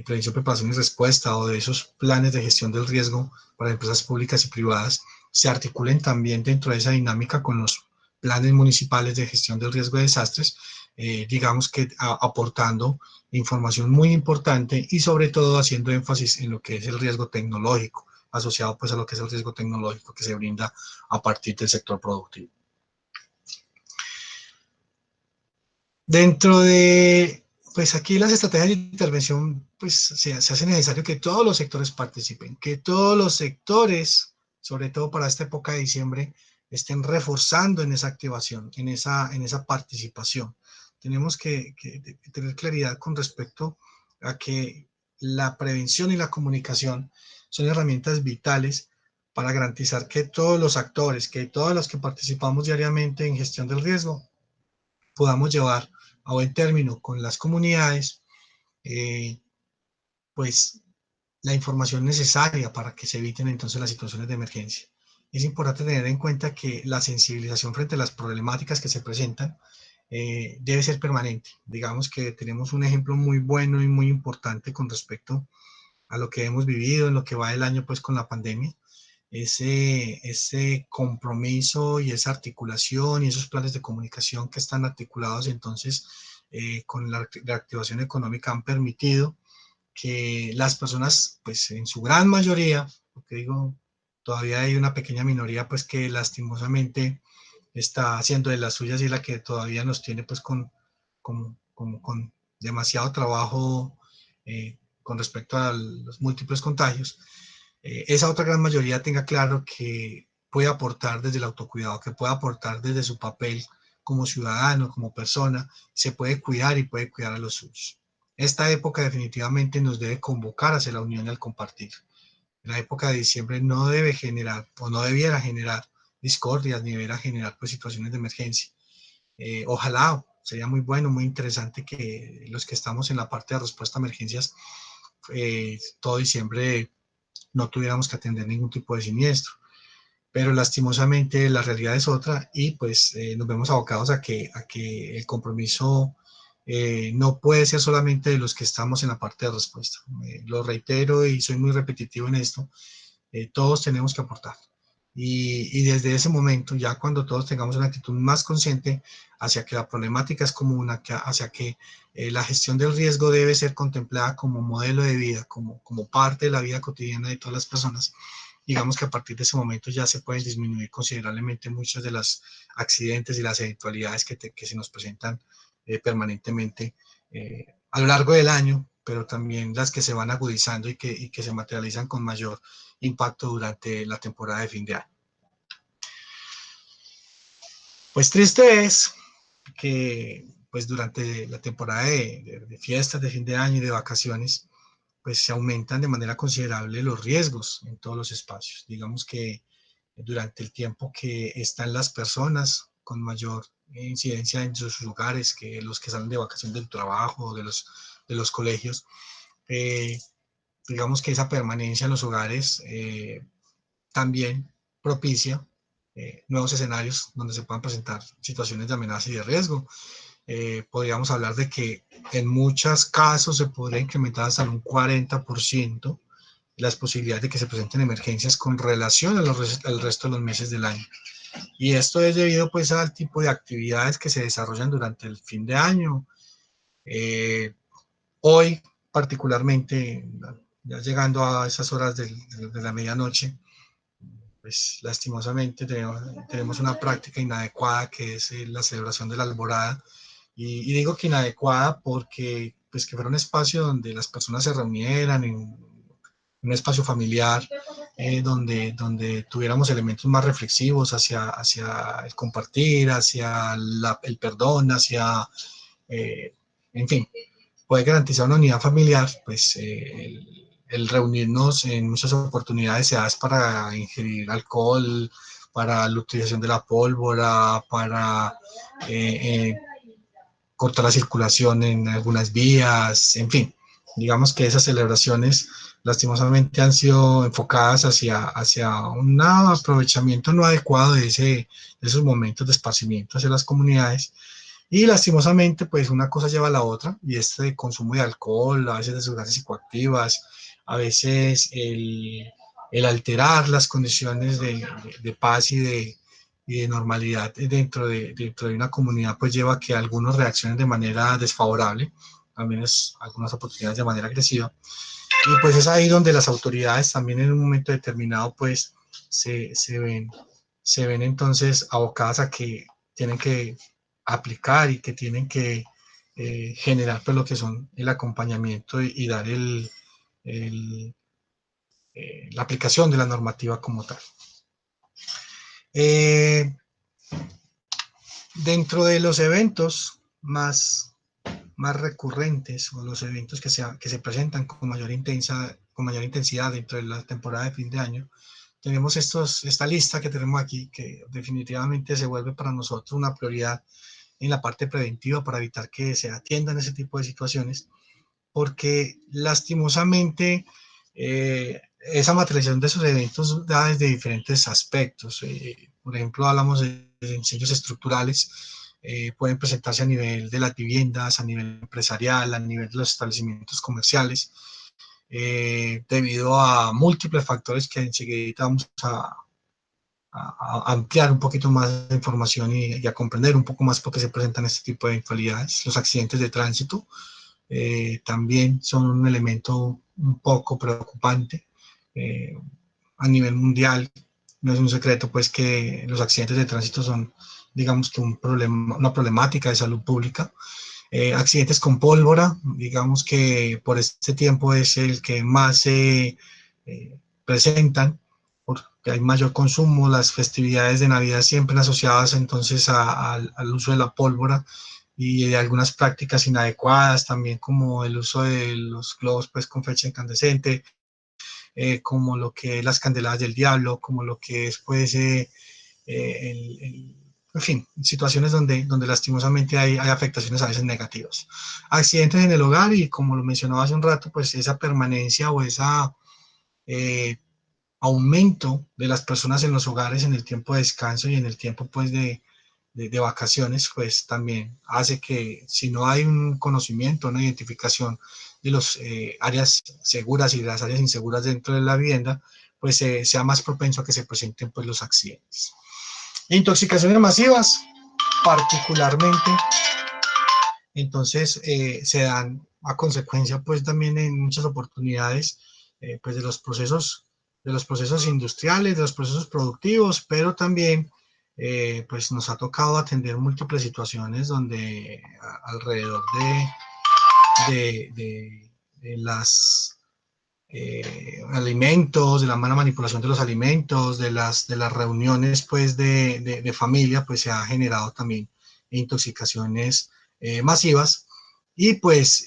prevención, preparación y respuesta o de esos planes de gestión del riesgo para empresas públicas y privadas, se articulen también dentro de esa dinámica con los planes municipales de gestión del riesgo de desastres, digamos que aportando información muy importante y sobre todo haciendo énfasis en lo que es el riesgo tecnológico, asociado pues a lo que es el riesgo tecnológico que se brinda a partir del sector productivo. Dentro de, pues aquí las estrategias de intervención, pues se hace necesario que todos los sectores participen, que todos los sectores, sobre todo para esta época de diciembre, estén reforzando en esa activación, en esa participación. Tenemos que tener claridad con respecto a que la prevención y la comunicación son herramientas vitales para garantizar que todos los actores, que todos los que participamos diariamente en gestión del riesgo, podamos llevar a buen término con las comunidades, pues la información necesaria para que se eviten entonces las situaciones de emergencia. Es importante tener en cuenta que la sensibilización frente a las problemáticas que se presentan debe ser permanente. Digamos que tenemos un ejemplo muy bueno y muy importante con respecto a lo que hemos vivido en lo que va del año pues con la pandemia. Ese compromiso y esa articulación y esos planes de comunicación que están articulados entonces con la reactivación económica han permitido que las personas, pues en su gran mayoría, porque digo todavía hay una pequeña minoría pues que lastimosamente está haciendo de las suyas y la que todavía nos tiene pues con demasiado trabajo con respecto a los múltiples contagios. Esa otra gran mayoría tenga claro que puede aportar desde el autocuidado, que puede aportar desde su papel como ciudadano, como persona, se puede cuidar y puede cuidar a los suyos. Esta época definitivamente nos debe convocar hacia la unión y al compartir. La época de diciembre no debe generar o no debiera generar discordias ni debiera generar pues, situaciones de emergencia. Ojalá, sería muy bueno, muy interesante que los que estamos en la parte de respuesta a emergencias todo diciembre no tuviéramos que atender ningún tipo de siniestro. Pero lastimosamente la realidad es otra y pues nos vemos abocados a que el compromiso no puede ser solamente de los que estamos en la parte de respuesta. Lo reitero y soy muy repetitivo en esto, todos tenemos que aportar. Y desde ese momento, ya cuando todos tengamos una actitud más consciente hacia que la problemática es común, hacia que la gestión del riesgo debe ser contemplada como modelo de vida, como parte de la vida cotidiana de todas las personas, digamos que a partir de ese momento ya se pueden disminuir considerablemente muchos de los accidentes y las eventualidades que se nos presentan permanentemente a lo largo del año, pero también las que se van agudizando y que se materializan con mayor impacto durante la temporada de fin de año. Pues triste es que pues durante la temporada de fiestas de fin de año y de vacaciones, pues se aumentan de manera considerable los riesgos en todos los espacios. Digamos que durante el tiempo que están las personas con mayor incidencia en sus lugares, que los que salen de vacaciones del trabajo, de los colegios, digamos que esa permanencia en los hogares también propicia nuevos escenarios donde se puedan presentar situaciones de amenaza y de riesgo. Podríamos hablar de que en muchos casos se podría incrementar hasta un 40% las posibilidades de que se presenten emergencias con relación al resto de los meses del año. Y esto es debido pues al tipo de actividades que se desarrollan durante el fin de año. Hoy particularmente, ya llegando a esas horas de la medianoche, pues lastimosamente tenemos una práctica inadecuada que es la celebración de la alborada. Y digo que inadecuada porque pues que fuera un espacio donde las personas se reunieran en un espacio familiar, donde tuviéramos elementos más reflexivos hacia el compartir, hacia el perdón, en fin, poder garantizar una unidad familiar, pues el reunirnos en muchas oportunidades se hace para ingerir alcohol, para la utilización de la pólvora, para cortar la circulación en algunas vías, en fin, digamos que esas celebraciones lastimosamente han sido enfocadas hacia un aprovechamiento no adecuado de esos momentos de esparcimiento hacia las comunidades. Y lastimosamente, pues una cosa lleva a la otra, y este consumo de alcohol, a veces de sustancias psicoactivas, a veces el alterar las condiciones de paz y de normalidad dentro de una comunidad, pues lleva a que algunos reaccionen de manera desfavorable, también es algunas oportunidades de manera agresiva. Y pues es ahí donde las autoridades también en un momento determinado, pues se ven entonces abocadas a que tienen que aplicar y que tienen que generar pues lo que son el acompañamiento y dar la aplicación de la normativa como tal. Dentro de los eventos más recurrentes o los eventos que se presentan con mayor intensidad dentro de la temporada de fin de año, tenemos esta lista que tenemos aquí que definitivamente se vuelve para nosotros una prioridad en la parte preventiva para evitar que se atiendan ese tipo de situaciones, porque lastimosamente esa materialización de esos eventos da desde diferentes aspectos. Por ejemplo, hablamos de incendios estructurales, pueden presentarse a nivel de las viviendas, a nivel empresarial, a nivel de los establecimientos comerciales, debido a múltiples factores que enseguida vamos a ampliar un poquito más de información y a comprender un poco más por qué se presentan este tipo de eventualidades. Los accidentes de tránsito también son un elemento un poco preocupante. a nivel mundial. No es un secreto, pues, que los accidentes de tránsito son, digamos, que una problemática de salud pública. Accidentes con pólvora, digamos que por este tiempo es el que más se presentan, porque hay mayor consumo, las festividades de Navidad siempre asociadas entonces al uso de la pólvora y de algunas prácticas inadecuadas, también como el uso de los globos pues con fecha incandescente, como lo que es las candeladas del diablo, como lo que es pues en fin, situaciones donde lastimosamente hay afectaciones a veces negativas. Accidentes en el hogar y como lo mencionaba hace un rato, pues esa permanencia o esa aumento de las personas en los hogares en el tiempo de descanso y en el tiempo pues de vacaciones, pues también hace que si no hay un conocimiento, una identificación de las áreas seguras y de las áreas inseguras dentro de la vivienda, pues sea más propenso a que se presenten pues los accidentes. Intoxicaciones masivas, particularmente, entonces se dan a consecuencia pues también en muchas oportunidades pues de los procesos industriales, de los procesos productivos, pero también pues nos ha tocado atender múltiples situaciones donde alrededor de las alimentos, de la mala manipulación de los alimentos, de las reuniones pues de familia, pues se ha generado también intoxicaciones masivas y pues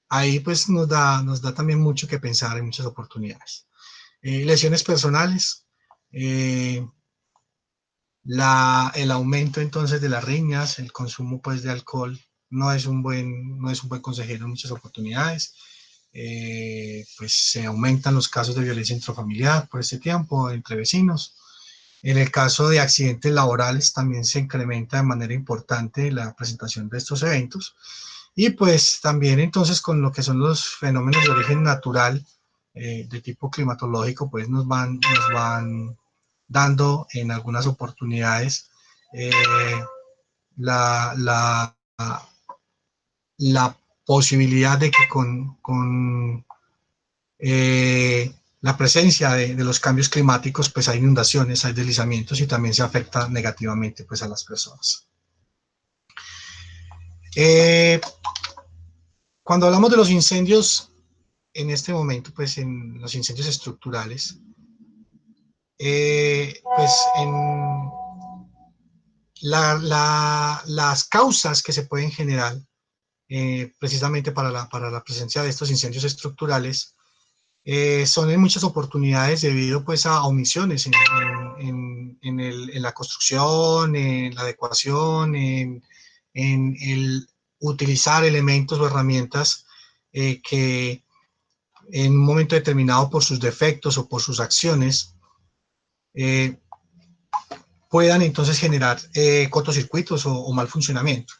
ahí pues nos da también mucho que pensar en muchas oportunidades. Lesiones personales, el aumento entonces de las riñas, el consumo pues de alcohol no es un buen consejero en muchas oportunidades. Pues se aumentan los casos de violencia intrafamiliar por este tiempo entre vecinos. En el caso de accidentes laborales también se incrementa de manera importante la presentación de estos eventos. Y pues también entonces con lo que son los fenómenos de origen natural de tipo climatológico, pues nos van dando en algunas oportunidades la posibilidad de que con la presencia de los cambios climáticos, pues hay inundaciones, hay deslizamientos y también se afecta negativamente pues a las personas. Cuando hablamos de los incendios, en este momento, pues en los incendios estructurales, pues en las causas que se pueden generar precisamente para la presencia de estos incendios estructurales son en muchas oportunidades debido pues a omisiones en la construcción, en la adecuación, en el utilizar elementos o herramientas que en un momento determinado por sus defectos o por sus acciones puedan entonces generar cortocircuitos o mal funcionamiento.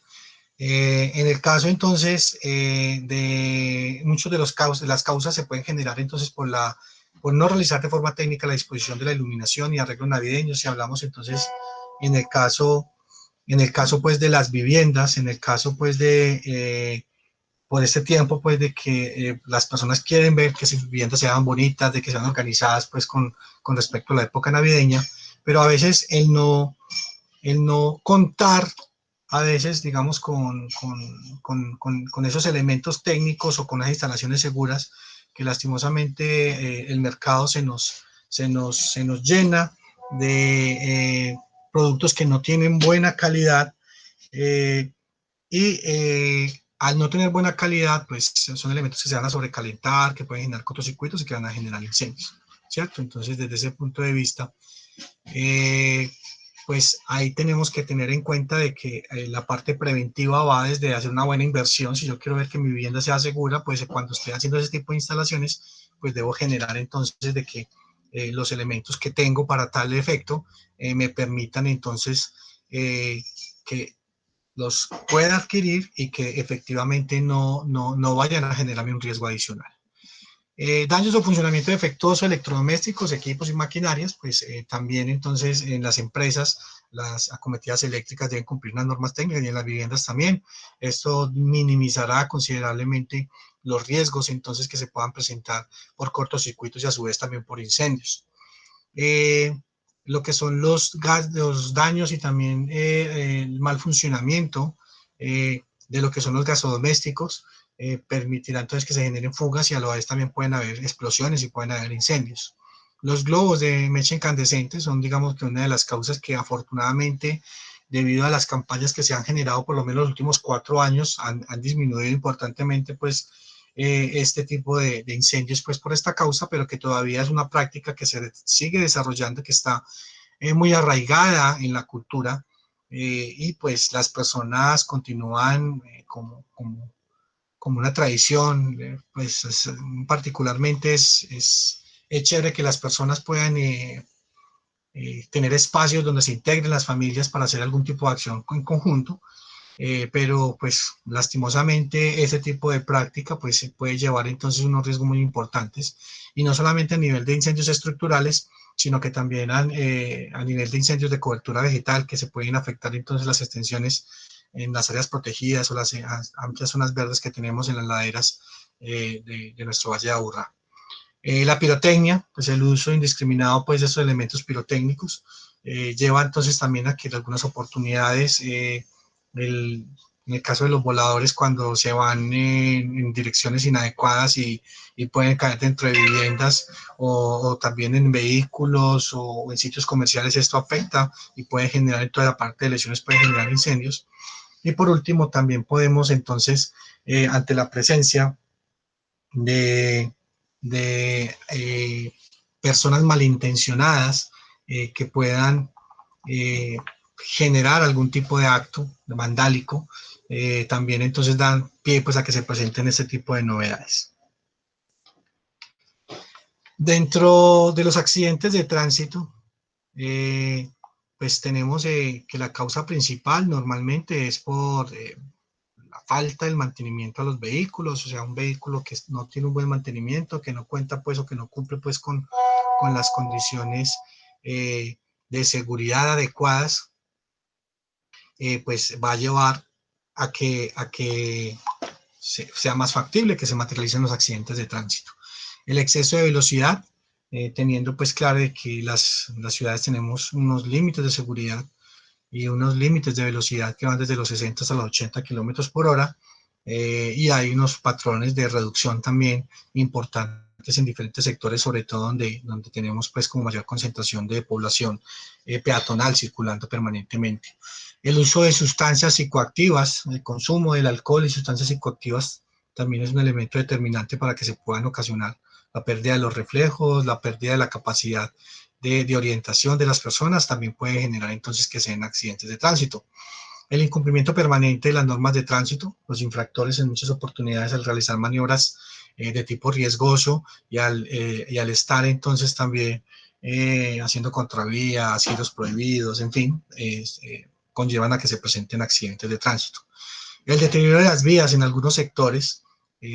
En el caso entonces de muchos de las causas se pueden generar entonces por no realizar de forma técnica la disposición de la iluminación y arreglos navideños. Si hablamos entonces en el caso pues de las viviendas, en el caso pues de por este tiempo pues de que las personas quieren ver que sus viviendas sean bonitas, de que sean organizadas pues con respecto a la época navideña, pero a veces el no contar a veces, digamos, con esos elementos técnicos o con las instalaciones seguras, que lastimosamente el mercado se nos llena de productos que no tienen buena calidad y al no tener buena calidad, pues son elementos que se van a sobrecalentar, que pueden generar cortocircuitos y que van a generar incendios, ¿cierto? Entonces, desde ese punto de vista, pues ahí tenemos que tener en cuenta de que la parte preventiva va desde hacer una buena inversión. Si yo quiero ver que mi vivienda sea segura, pues cuando esté haciendo ese tipo de instalaciones, pues debo generar entonces de que los elementos que tengo para tal efecto me permitan entonces que los pueda adquirir y que efectivamente no vayan a generarme un riesgo adicional. Daños o funcionamiento defectuoso de electrodomésticos, equipos y maquinarias, pues también entonces en las empresas las acometidas eléctricas deben cumplir unas normas técnicas y en las viviendas también. Esto minimizará considerablemente los riesgos entonces que se puedan presentar por cortocircuitos y a su vez también por incendios. Lo que son los daños y también el mal funcionamiento de lo que son los gasodomésticos permitirá entonces que se generen fugas y a la vez también pueden haber explosiones y pueden haber incendios. Los globos de mecha incandescente son, digamos, que una de las causas que afortunadamente, debido a las campañas que se han generado por lo menos los últimos 4 años, han disminuido importantemente, pues, este tipo de incendios, pues, por esta causa, pero que todavía es una práctica que se sigue desarrollando, que está muy arraigada en la cultura, y pues las personas continúan como una tradición, pues particularmente es chévere que las personas puedan tener espacios donde se integren las familias para hacer algún tipo de acción en conjunto, pero pues lastimosamente ese tipo de práctica pues se puede llevar entonces unos riesgos muy importantes, y no solamente a nivel de incendios estructurales, sino que también a nivel de incendios de cobertura vegetal, que se pueden afectar entonces las extensiones en las áreas protegidas o las amplias zonas verdes que tenemos en las laderas de nuestro Valle de Aburrá. La pirotecnia, pues el uso indiscriminado pues de estos elementos pirotécnicos lleva entonces también a que en algunas oportunidades, en el caso de los voladores, cuando se van en direcciones inadecuadas y pueden caer dentro de viviendas o también en vehículos o en sitios comerciales, esto afecta y puede generar, en toda la parte de lesiones, puede generar incendios. Y por último, también podemos entonces, ante la presencia de personas malintencionadas que puedan generar algún tipo de acto vandálico, también entonces dan pie pues a que se presenten este tipo de novedades. Dentro de los accidentes de tránsito, pues tenemos que la causa principal normalmente es por la falta del mantenimiento a los vehículos, o sea, un vehículo que no tiene un buen mantenimiento, que no cuenta pues o que no cumple pues con las condiciones de seguridad adecuadas, pues va a llevar a que sea más factible que se materialicen los accidentes de tránsito. El exceso de velocidad, teniendo pues claro de que las ciudades tenemos unos límites de seguridad y unos límites de velocidad que van desde los 60 hasta los 80 kilómetros por hora, y hay unos patrones de reducción también importantes en diferentes sectores, sobre todo donde tenemos pues como mayor concentración de población peatonal circulando permanentemente. El uso de sustancias psicoactivas, el consumo del alcohol y sustancias psicoactivas también es un elemento determinante para que se puedan ocasionar la pérdida de los reflejos, la pérdida de la capacidad de orientación de las personas, también puede generar entonces que se den accidentes de tránsito. El incumplimiento permanente de las normas de tránsito, los infractores en muchas oportunidades al realizar maniobras de tipo riesgoso y al estar entonces también haciendo contravías, giros prohibidos, en fin, conllevan a que se presenten accidentes de tránsito. El deterioro de las vías en algunos sectores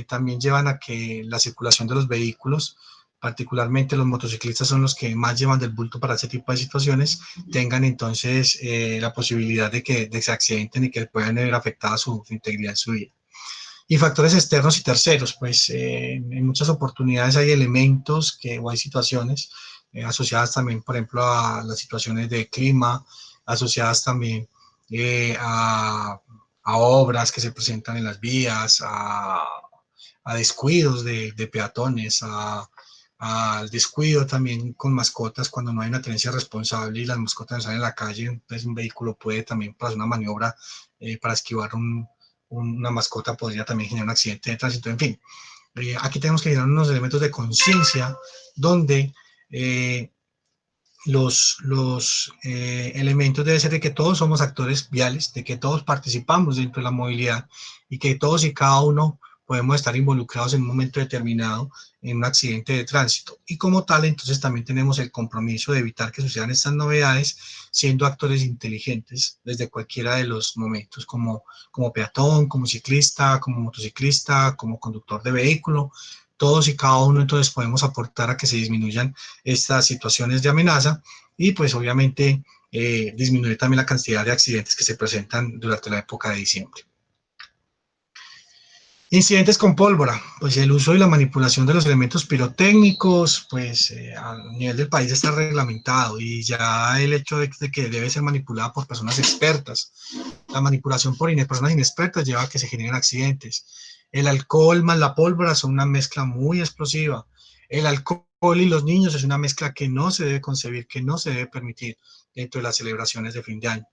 también llevan a que la circulación de los vehículos, particularmente los motociclistas son los que más llevan del bulto para ese tipo de situaciones, tengan entonces la posibilidad de que se accidenten y que puedan ver afectada su integridad en su vida. Y factores externos y terceros, pues en muchas oportunidades hay elementos o hay situaciones asociadas también, por ejemplo, a las situaciones de clima, asociadas también a obras que se presentan en las vías, a descuidos de peatones, al descuido también con mascotas cuando no hay una tenencia responsable y las mascotas están en la calle, entonces un vehículo puede también hacer una maniobra para esquivar una mascota, podría también generar un accidente de tránsito, en fin. Aquí tenemos que generar unos elementos de conciencia donde los elementos deben ser de que todos somos actores viales, de que todos participamos dentro de la movilidad y que todos y cada uno podemos estar involucrados en un momento determinado en un accidente de tránsito. Y como tal, entonces también tenemos el compromiso de evitar que sucedan estas novedades, siendo actores inteligentes desde cualquiera de los momentos, como peatón, como ciclista, como motociclista, como conductor de vehículo. Todos y cada uno entonces podemos aportar a que se disminuyan estas situaciones de amenaza y pues obviamente disminuir también la cantidad de accidentes que se presentan durante la época de diciembre. Incidentes con pólvora, pues el uso y la manipulación de los elementos pirotécnicos, pues a nivel del país está reglamentado y ya el hecho de que debe ser manipulada por personas expertas. La manipulación por personas inexpertas lleva a que se generen accidentes. El alcohol más la pólvora son una mezcla muy explosiva. El alcohol y los niños es una mezcla que no se debe concebir, que no se debe permitir dentro de las celebraciones de fin de año.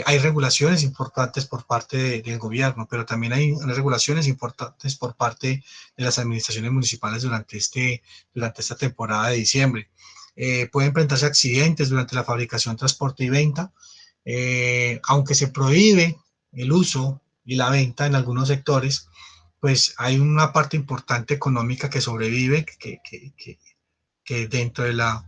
Hay regulaciones importantes por parte del gobierno, pero también hay regulaciones importantes por parte de las administraciones municipales durante esta temporada de diciembre. Pueden presentarse accidentes durante la fabricación, transporte y venta, aunque se prohíbe el uso y la venta en algunos sectores, pues hay una parte importante económica que sobrevive, que dentro de la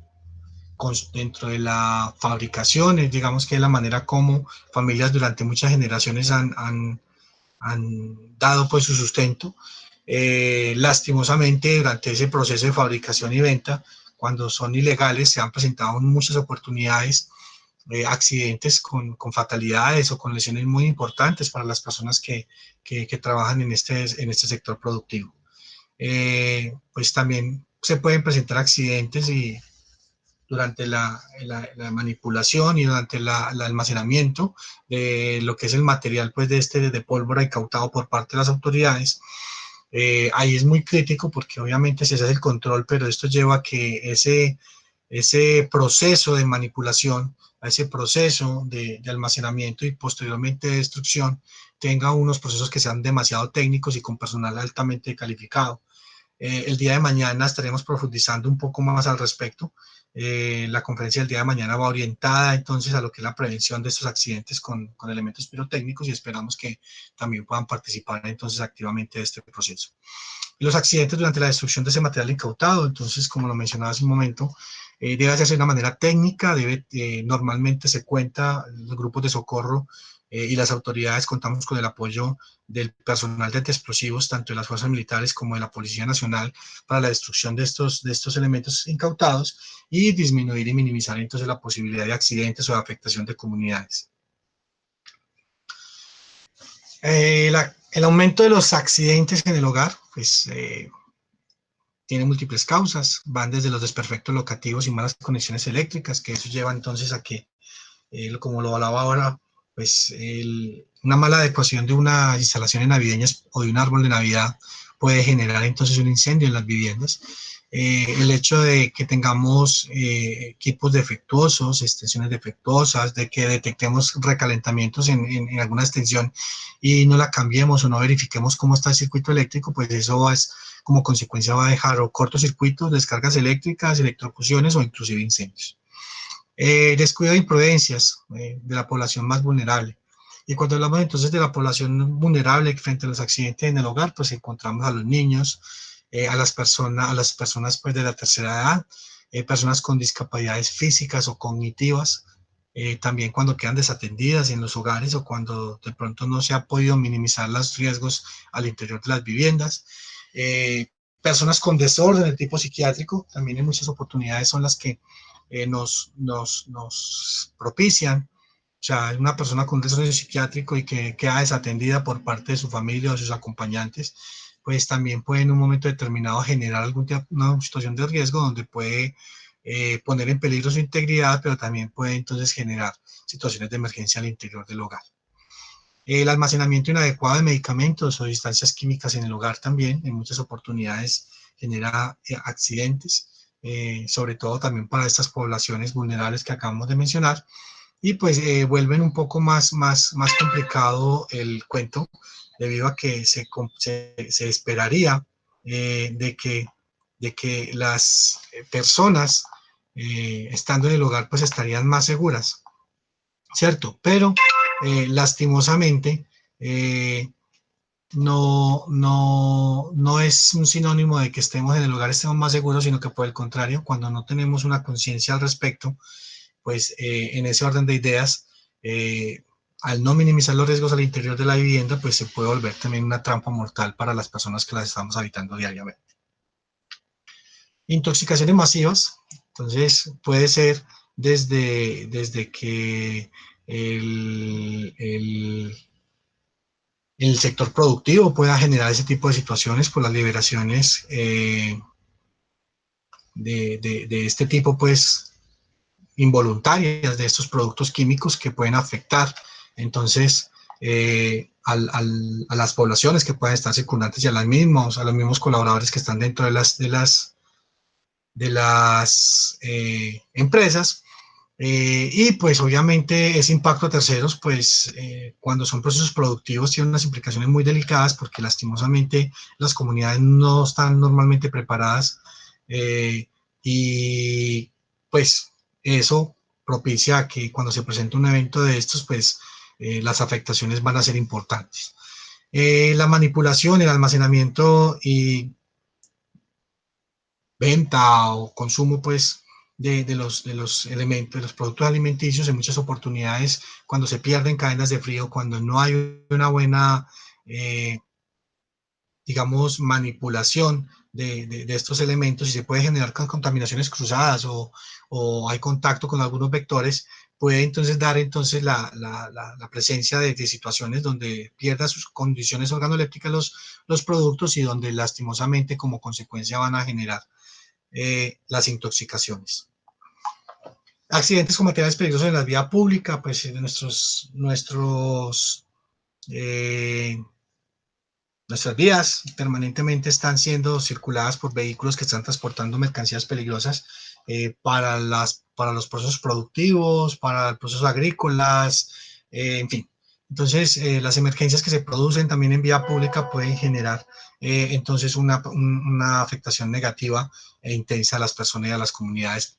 fabricación, digamos que es la manera como familias durante muchas generaciones han dado pues su sustento. Lastimosamente, durante ese proceso de fabricación y venta, cuando son ilegales, se han presentado muchas oportunidades, accidentes con fatalidades o con lesiones muy importantes para las personas que trabajan en este sector productivo. Pues también se pueden presentar accidentes durante la manipulación y durante el almacenamiento de lo que es el material pues de pólvora incautado por parte de las autoridades. Ahí es muy crítico porque obviamente se hace el control, pero esto lleva a que ese proceso de manipulación, a ese proceso de almacenamiento y posteriormente de destrucción, tenga unos procesos que sean demasiado técnicos y con personal altamente calificado. El día de mañana estaremos profundizando un poco más al respecto. La conferencia del día de mañana va orientada entonces a lo que es la prevención de estos accidentes con elementos pirotécnicos y esperamos que también puedan participar entonces activamente de este proceso. Y los accidentes durante la destrucción de ese material incautado, entonces como lo mencionaba hace un momento, debe hacerse de una manera técnica, normalmente se cuenta, los grupos de socorro y las autoridades contamos con el apoyo del personal de explosivos, tanto de las fuerzas militares como de la Policía Nacional, para la destrucción de estos elementos incautados y disminuir y minimizar entonces la posibilidad de accidentes o de afectación de comunidades. El aumento de los accidentes en el hogar, pues tiene múltiples causas, van desde los desperfectos locativos y malas conexiones eléctricas, que eso lleva entonces a que, como lo hablaba ahora, pues una mala adecuación de una instalación navideña o de un árbol de Navidad puede generar entonces un incendio en las viviendas. El hecho de que tengamos equipos defectuosos, extensiones defectuosas, de que detectemos recalentamientos en alguna extensión y no la cambiemos o no verifiquemos cómo está el circuito eléctrico, pues eso es, como consecuencia va a dejar o cortocircuitos, descargas eléctricas, electrocuciones o inclusive incendios. Descuido e imprudencias de la población más vulnerable. Y cuando hablamos entonces de la población vulnerable frente a los accidentes en el hogar, pues encontramos a los niños, a las personas pues de la tercera edad, personas con discapacidades físicas o cognitivas, también cuando quedan desatendidas en los hogares o cuando de pronto no se ha podido minimizar los riesgos al interior de las viviendas. Personas con desorden de tipo psiquiátrico, también en muchas oportunidades son las que nos propician. O sea, una persona con desorden psiquiátrico y que queda desatendida por parte de su familia o de sus acompañantes, pues también puede en un momento determinado generar una situación de riesgo donde puede poner en peligro su integridad, pero también puede entonces generar situaciones de emergencia al interior del hogar. El almacenamiento inadecuado de medicamentos o sustancias químicas en el hogar también, en muchas oportunidades, genera accidentes, sobre todo también para estas poblaciones vulnerables que acabamos de mencionar, y pues vuelven un poco más complicado el cuento, debido a que se esperaría de que las personas estando en el hogar pues estarían más seguras, ¿cierto? Pero lastimosamente no es un sinónimo de que estemos en el hogar, estemos más seguros, sino que por el contrario, cuando no tenemos una conciencia al respecto, pues en ese orden de ideas, al no minimizar los riesgos al interior de la vivienda, pues se puede volver también una trampa mortal para las personas que las estamos habitando diariamente. Intoxicaciones masivas, entonces puede ser desde que el sector productivo pueda generar ese tipo de situaciones por las liberaciones de este tipo, pues, involuntarias de estos productos químicos que pueden afectar, entonces, a las poblaciones que puedan estar circundantes y a los mismos colaboradores que están dentro de las empresas. Y pues obviamente ese impacto a terceros, pues cuando son procesos productivos tiene unas implicaciones muy delicadas porque lastimosamente las comunidades no están normalmente preparadas y pues eso propicia que cuando se presenta un evento de estos, pues las afectaciones van a ser importantes. La manipulación, el almacenamiento y venta o consumo, pues, de los elementos, de los productos alimenticios, en muchas oportunidades, cuando se pierden cadenas de frío, cuando no hay una buena, digamos, manipulación de estos elementos y se puede generar contaminaciones cruzadas o hay contacto con algunos vectores, puede entonces dar entonces la presencia de situaciones donde pierda sus condiciones organolépticas los productos y donde lastimosamente como consecuencia van a generar las intoxicaciones. Accidentes con materiales peligrosos en la vía pública, pues nuestras vías permanentemente están siendo circuladas por vehículos que están transportando mercancías peligrosas para los procesos productivos, para los procesos agrícolas, en fin. Entonces, las emergencias que se producen también en vía pública pueden generar entonces una afectación negativa e intensa a las personas y a las comunidades.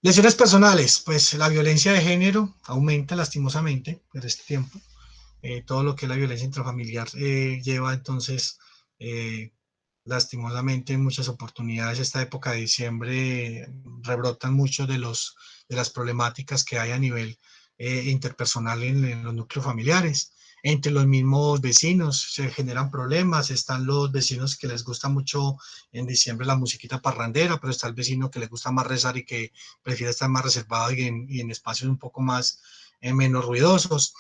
Lesiones personales, pues la violencia de género aumenta lastimosamente en este tiempo. Todo lo que es la violencia intrafamiliar lleva entonces lastimosamente en muchas oportunidades esta época de diciembre rebrotan muchos de las problemáticas que hay a nivel interpersonal en los núcleos familiares. Entre los mismos vecinos se generan problemas, están los vecinos que les gusta mucho en diciembre la musiquita parrandera, pero está el vecino que le gusta más rezar y que prefiere estar más reservado y en espacios un poco más menos ruidosos.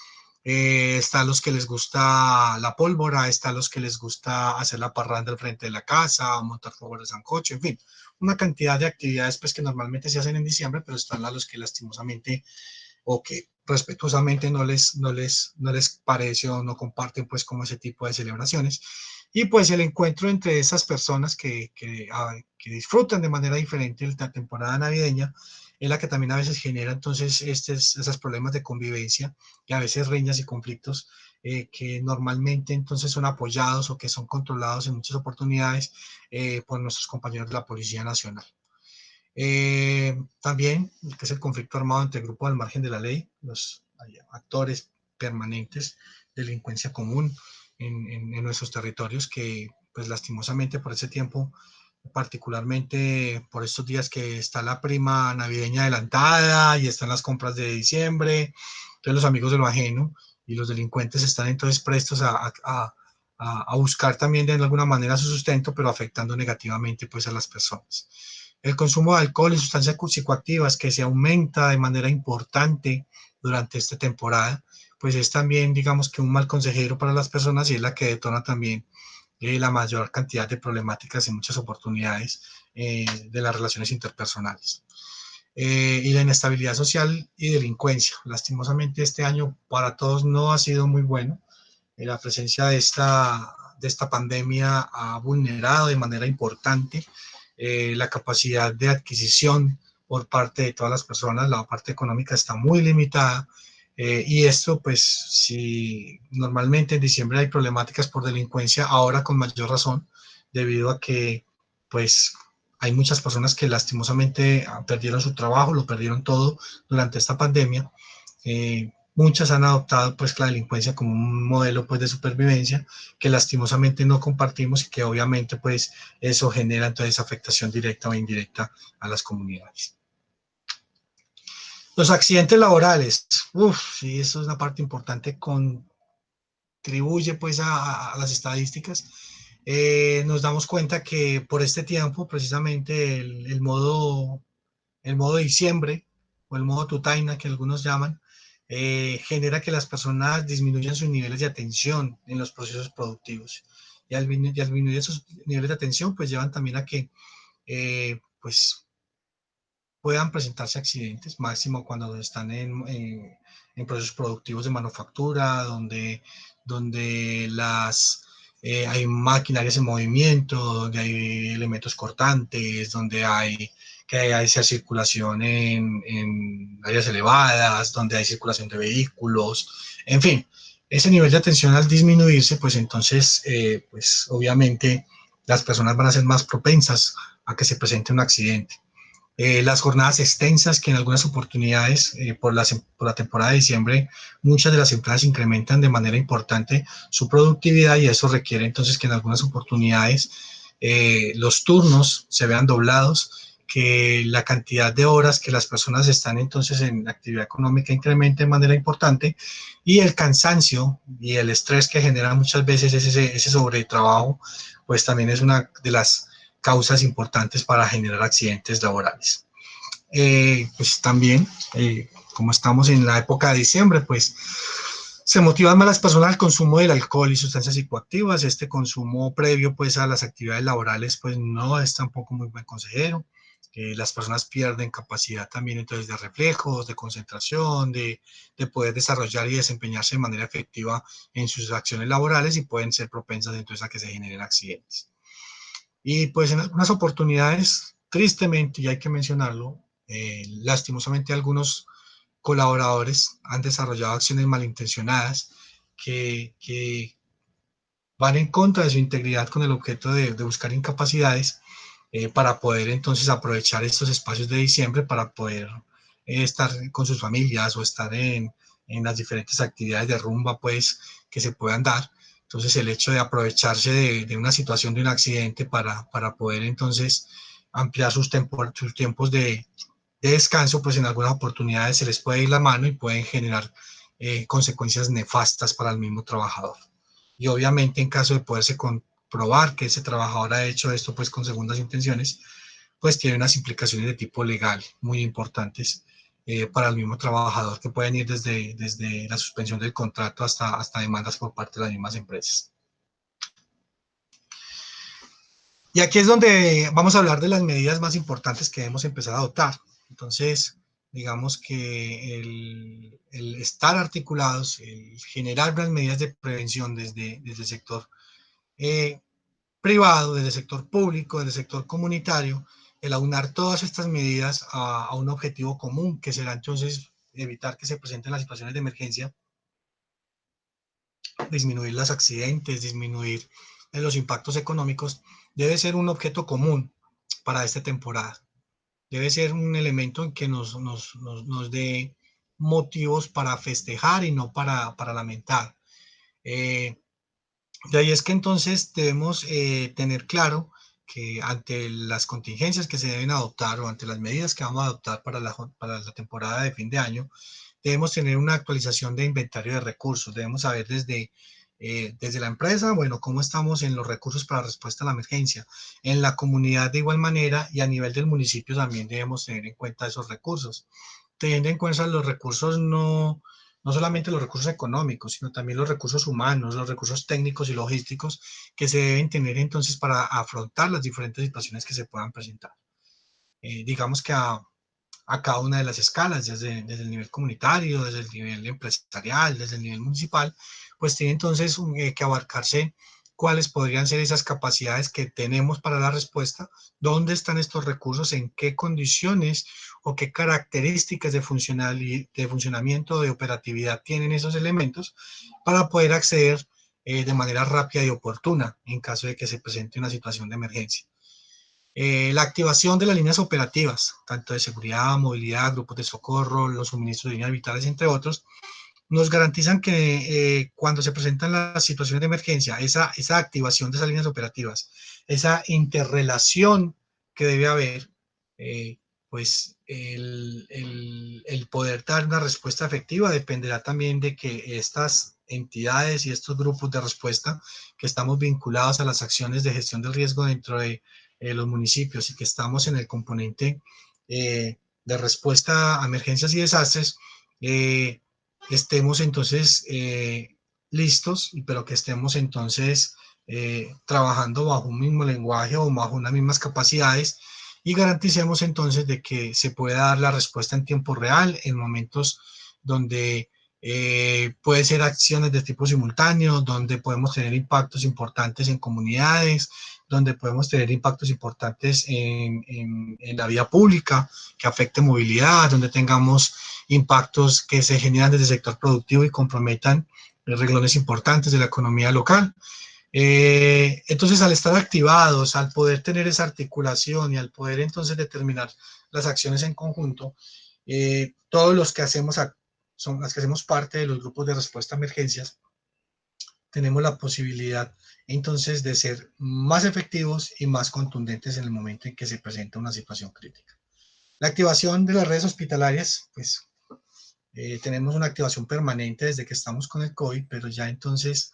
Están los que les gusta la pólvora, están los que les gusta hacer la parranda al frente de la casa, montar fuegos de sancocho, en fin, una cantidad de actividades pues, que normalmente se hacen en diciembre, pero están a los que lastimosamente o que respetuosamente no les parece o no comparten pues como ese tipo de celebraciones. Y pues el encuentro entre esas personas que disfrutan de manera diferente la temporada navideña es la que también a veces genera entonces esos problemas de convivencia y a veces riñas y conflictos que normalmente entonces son apoyados o que son controlados en muchas oportunidades por nuestros compañeros de la Policía Nacional. También, que es el conflicto armado entre grupos al margen de la ley, los actores permanentes de delincuencia común en nuestros territorios que, pues lastimosamente por ese tiempo, particularmente por estos días que está la prima navideña adelantada y están las compras de diciembre, entonces los amigos de lo ajeno y los delincuentes están entonces prestos a buscar también de alguna manera su sustento, pero afectando negativamente pues a las personas. El consumo de alcohol y sustancias psicoactivas que se aumenta de manera importante durante esta temporada, pues es también, digamos que un mal consejero para las personas y es la que detona también la mayor cantidad de problemáticas en muchas oportunidades de las relaciones interpersonales. Y la inestabilidad social y delincuencia. Lastimosamente este año para todos no ha sido muy bueno. La presencia de esta pandemia ha vulnerado de manera importante la capacidad de adquisición por parte de todas las personas, la parte económica está muy limitada y esto pues si normalmente en diciembre hay problemáticas por delincuencia, ahora con mayor razón debido a que pues hay muchas personas que lastimosamente perdieron su trabajo, lo perdieron todo durante esta pandemia. Muchas han adoptado pues la delincuencia como un modelo pues de supervivencia que lastimosamente no compartimos y que obviamente pues eso genera entonces afectación directa o indirecta a las comunidades. Los accidentes laborales, sí, eso es una parte importante, contribuye pues a las estadísticas. Nos damos cuenta que por este tiempo precisamente el modo diciembre o el modo tutaina que algunos llaman, genera que las personas disminuyan sus niveles de atención en los procesos productivos. Y al disminuir esos niveles de atención, pues llevan también a que pues puedan presentarse accidentes, máximo cuando están en procesos productivos de manufactura, donde hay maquinarias en movimiento, donde hay elementos cortantes, donde hay que hay esa circulación en áreas elevadas, donde hay circulación de vehículos, en fin, ese nivel de atención al disminuirse, pues entonces, pues obviamente las personas van a ser más propensas a que se presente un accidente. Las jornadas extensas que en algunas oportunidades por la temporada de diciembre muchas de las empresas incrementan de manera importante su productividad y eso requiere entonces que en algunas oportunidades los turnos se vean doblados, que la cantidad de horas que las personas están entonces en actividad económica incremente de manera importante y el cansancio y el estrés que genera muchas veces ese sobretrabajo pues también es una de las causas importantes para generar accidentes laborales. Pues también, como estamos en la época de diciembre, pues se motivan más las personas al consumo del alcohol y sustancias psicoactivas. Este consumo previo pues a las actividades laborales pues no es tampoco muy buen consejero. Las personas pierden capacidad también entonces de reflejos, de concentración, de poder desarrollar y desempeñarse de manera efectiva en sus acciones laborales y pueden ser propensas entonces a que se generen accidentes. Y pues en algunas oportunidades, tristemente, y hay que mencionarlo, lastimosamente algunos colaboradores han desarrollado acciones malintencionadas que van en contra de su integridad con el objeto de buscar incapacidades para poder entonces aprovechar estos espacios de diciembre para poder estar con sus familias o estar en las diferentes actividades de rumba pues que se puedan dar. Entonces el hecho de aprovecharse de una situación de un accidente para poder entonces ampliar sus tiempos de descanso, pues en algunas oportunidades se les puede ir la mano y pueden generar consecuencias nefastas para el mismo trabajador. Y obviamente en caso de poderse comprobar que ese trabajador ha hecho esto pues con segundas intenciones, pues tiene unas implicaciones de tipo legal muy importantes para el mismo trabajador que pueden ir desde la suspensión del contrato hasta demandas por parte de las mismas empresas. Y aquí es donde vamos a hablar de las medidas más importantes que debemos empezar a adoptar. Entonces, digamos que el estar articulados, el generar unas medidas de prevención desde el sector privado, desde el sector público, desde el sector comunitario, el aunar todas estas medidas a un objetivo común, que será entonces evitar que se presenten las situaciones de emergencia, disminuir los accidentes, disminuir los impactos económicos, debe ser un objeto común para esta temporada. Debe ser un elemento en que nos dé motivos para festejar y no para lamentar. De ahí es que entonces debemos tener claro que ante las contingencias que se deben adoptar o ante las medidas que vamos a adoptar para la temporada de fin de año, debemos tener una actualización de inventario de recursos. Debemos saber desde la empresa, bueno, cómo estamos en los recursos para respuesta a la emergencia. En la comunidad de igual manera y a nivel del municipio también debemos tener en cuenta esos recursos. Teniendo en cuenta los recursos no solamente los recursos económicos, sino también los recursos humanos, los recursos técnicos y logísticos que se deben tener entonces para afrontar las diferentes situaciones que se puedan presentar. Digamos que a cada una de las escalas, desde el nivel comunitario, desde el nivel empresarial, desde el nivel municipal, pues tiene entonces que abarcarse cuáles podrían ser esas capacidades que tenemos para la respuesta, dónde están estos recursos, en qué condiciones o qué características de funcionamiento, de operatividad tienen esos elementos para poder acceder de manera rápida y oportuna en caso de que se presente una situación de emergencia. La activación de las líneas operativas, tanto de seguridad, movilidad, grupos de socorro, los suministros de líneas vitales, entre otros, nos garantizan que cuando se presentan las situaciones de emergencia, esa activación de esas líneas operativas, esa interrelación que debe haber, pues el poder dar una respuesta efectiva dependerá también de que estas entidades y estos grupos de respuesta que estamos vinculados a las acciones de gestión del riesgo dentro de los municipios y que estamos en el componente de respuesta a emergencias y desastres, estemos entonces listos, pero que estemos entonces trabajando bajo un mismo lenguaje o bajo unas mismas capacidades, y garanticemos entonces de que se pueda dar la respuesta en tiempo real en momentos donde puede ser acciones de tipo simultáneo, donde podemos tener impactos importantes en comunidades, donde podemos tener impactos importantes en la vía pública, que afecte movilidad, donde tengamos impactos que se generan desde el sector productivo y comprometan renglones importantes de la economía local. Entonces, al estar activados, al poder tener esa articulación y al poder entonces determinar las acciones en conjunto, todos los que hacemos son las que hacemos parte de los grupos de respuesta a emergencias, tenemos la posibilidad entonces de ser más efectivos y más contundentes en el momento en que se presenta una situación crítica. La activación de las redes hospitalarias, pues tenemos una activación permanente desde que estamos con el COVID, pero ya entonces,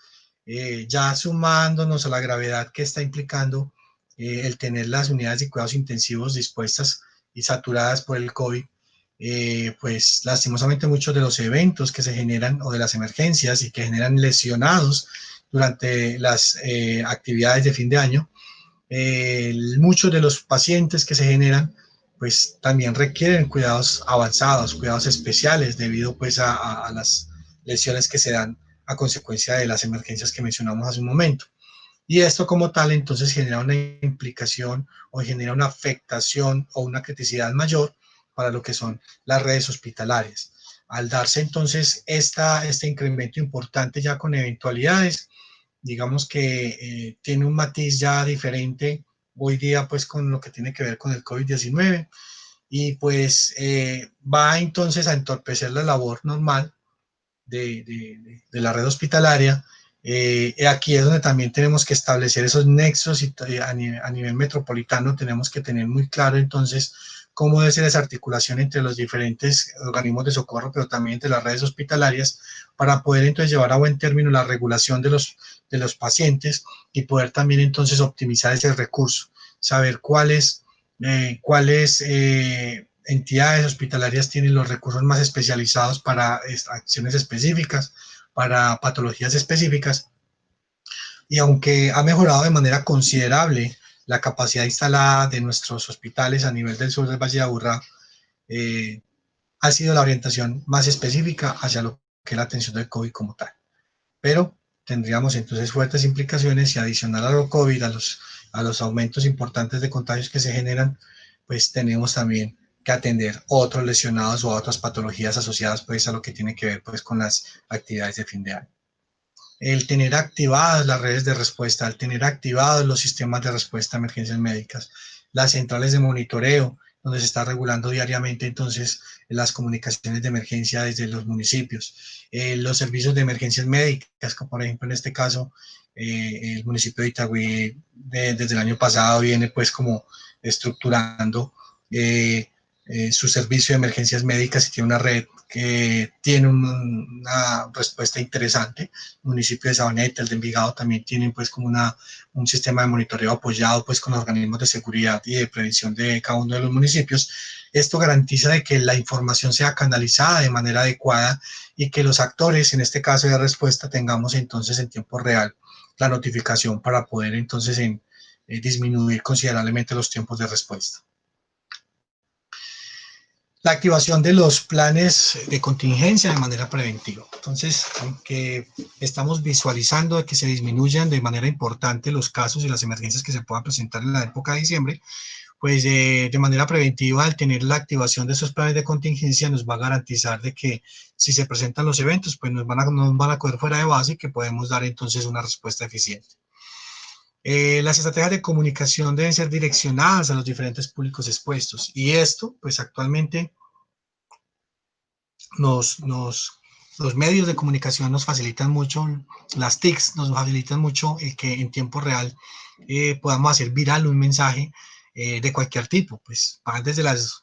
ya sumándonos a la gravedad que está implicando el tener las unidades de cuidados intensivos dispuestas y saturadas por el COVID, pues lastimosamente muchos de los eventos que se generan o de las emergencias y que generan lesionados durante las actividades de fin de año, muchos de los pacientes que se generan pues también requieren cuidados avanzados, cuidados especiales debido pues a las lesiones que se dan a consecuencia de las emergencias que mencionamos hace un momento. Y esto como tal entonces genera una implicación o genera una afectación o una criticidad mayor para lo que son las redes hospitalarias. Al darse entonces este incremento importante ya con eventualidades, digamos que tiene un matiz ya diferente hoy día pues con lo que tiene que ver con el COVID-19, y pues va entonces a entorpecer la labor normal de la red hospitalaria. Aquí es donde también tenemos que establecer esos nexos y a nivel metropolitano tenemos que tener muy claro entonces cómo debe ser esa articulación entre los diferentes organismos de socorro, pero también entre las redes hospitalarias, para poder entonces llevar a buen término la regulación de los pacientes y poder también entonces optimizar ese recurso, saber cuáles entidades hospitalarias tienen los recursos más especializados para acciones específicas, para patologías específicas, y aunque ha mejorado de manera considerable la capacidad instalada de nuestros hospitales a nivel del sur del Valle de Aburrá, ha sido la orientación más específica hacia lo que es la atención del COVID como tal. Pero tendríamos entonces fuertes implicaciones, y adicional a lo COVID, a los aumentos importantes de contagios que se generan, pues tenemos también que atender otros lesionados o otras patologías asociadas pues a lo que tiene que ver pues con las actividades de fin de año. El tener activadas las redes de respuesta, el tener activados los sistemas de respuesta a emergencias médicas, las centrales de monitoreo, donde se está regulando diariamente entonces las comunicaciones de emergencia desde los municipios, los servicios de emergencias médicas, como por ejemplo en este caso el municipio de Itagüí desde el año pasado viene pues como estructurando su servicio de emergencias médicas, y tiene una red que tiene una respuesta interesante. El municipio de Sabaneta, el de Envigado también tienen pues como un sistema de monitoreo apoyado pues con los organismos de seguridad y de prevención de cada uno de los municipios. Esto garantiza de que la información sea canalizada de manera adecuada y que los actores, en este caso de respuesta, tengamos entonces en tiempo real la notificación para poder entonces disminuir considerablemente los tiempos de respuesta. La activación de los planes de contingencia de manera preventiva. Entonces, aunque estamos visualizando de que se disminuyan de manera importante los casos y las emergencias que se puedan presentar en la época de diciembre, pues de manera preventiva, al tener la activación de esos planes de contingencia, nos va a garantizar de que si se presentan los eventos, pues nos van a coger fuera de base y que podemos dar entonces una respuesta eficiente. Las estrategias de comunicación deben ser direccionadas a los diferentes públicos expuestos, y esto, pues actualmente, los medios de comunicación nos facilitan mucho, las TICs nos facilitan mucho que en tiempo real podamos hacer viral un mensaje de cualquier tipo, pues van desde las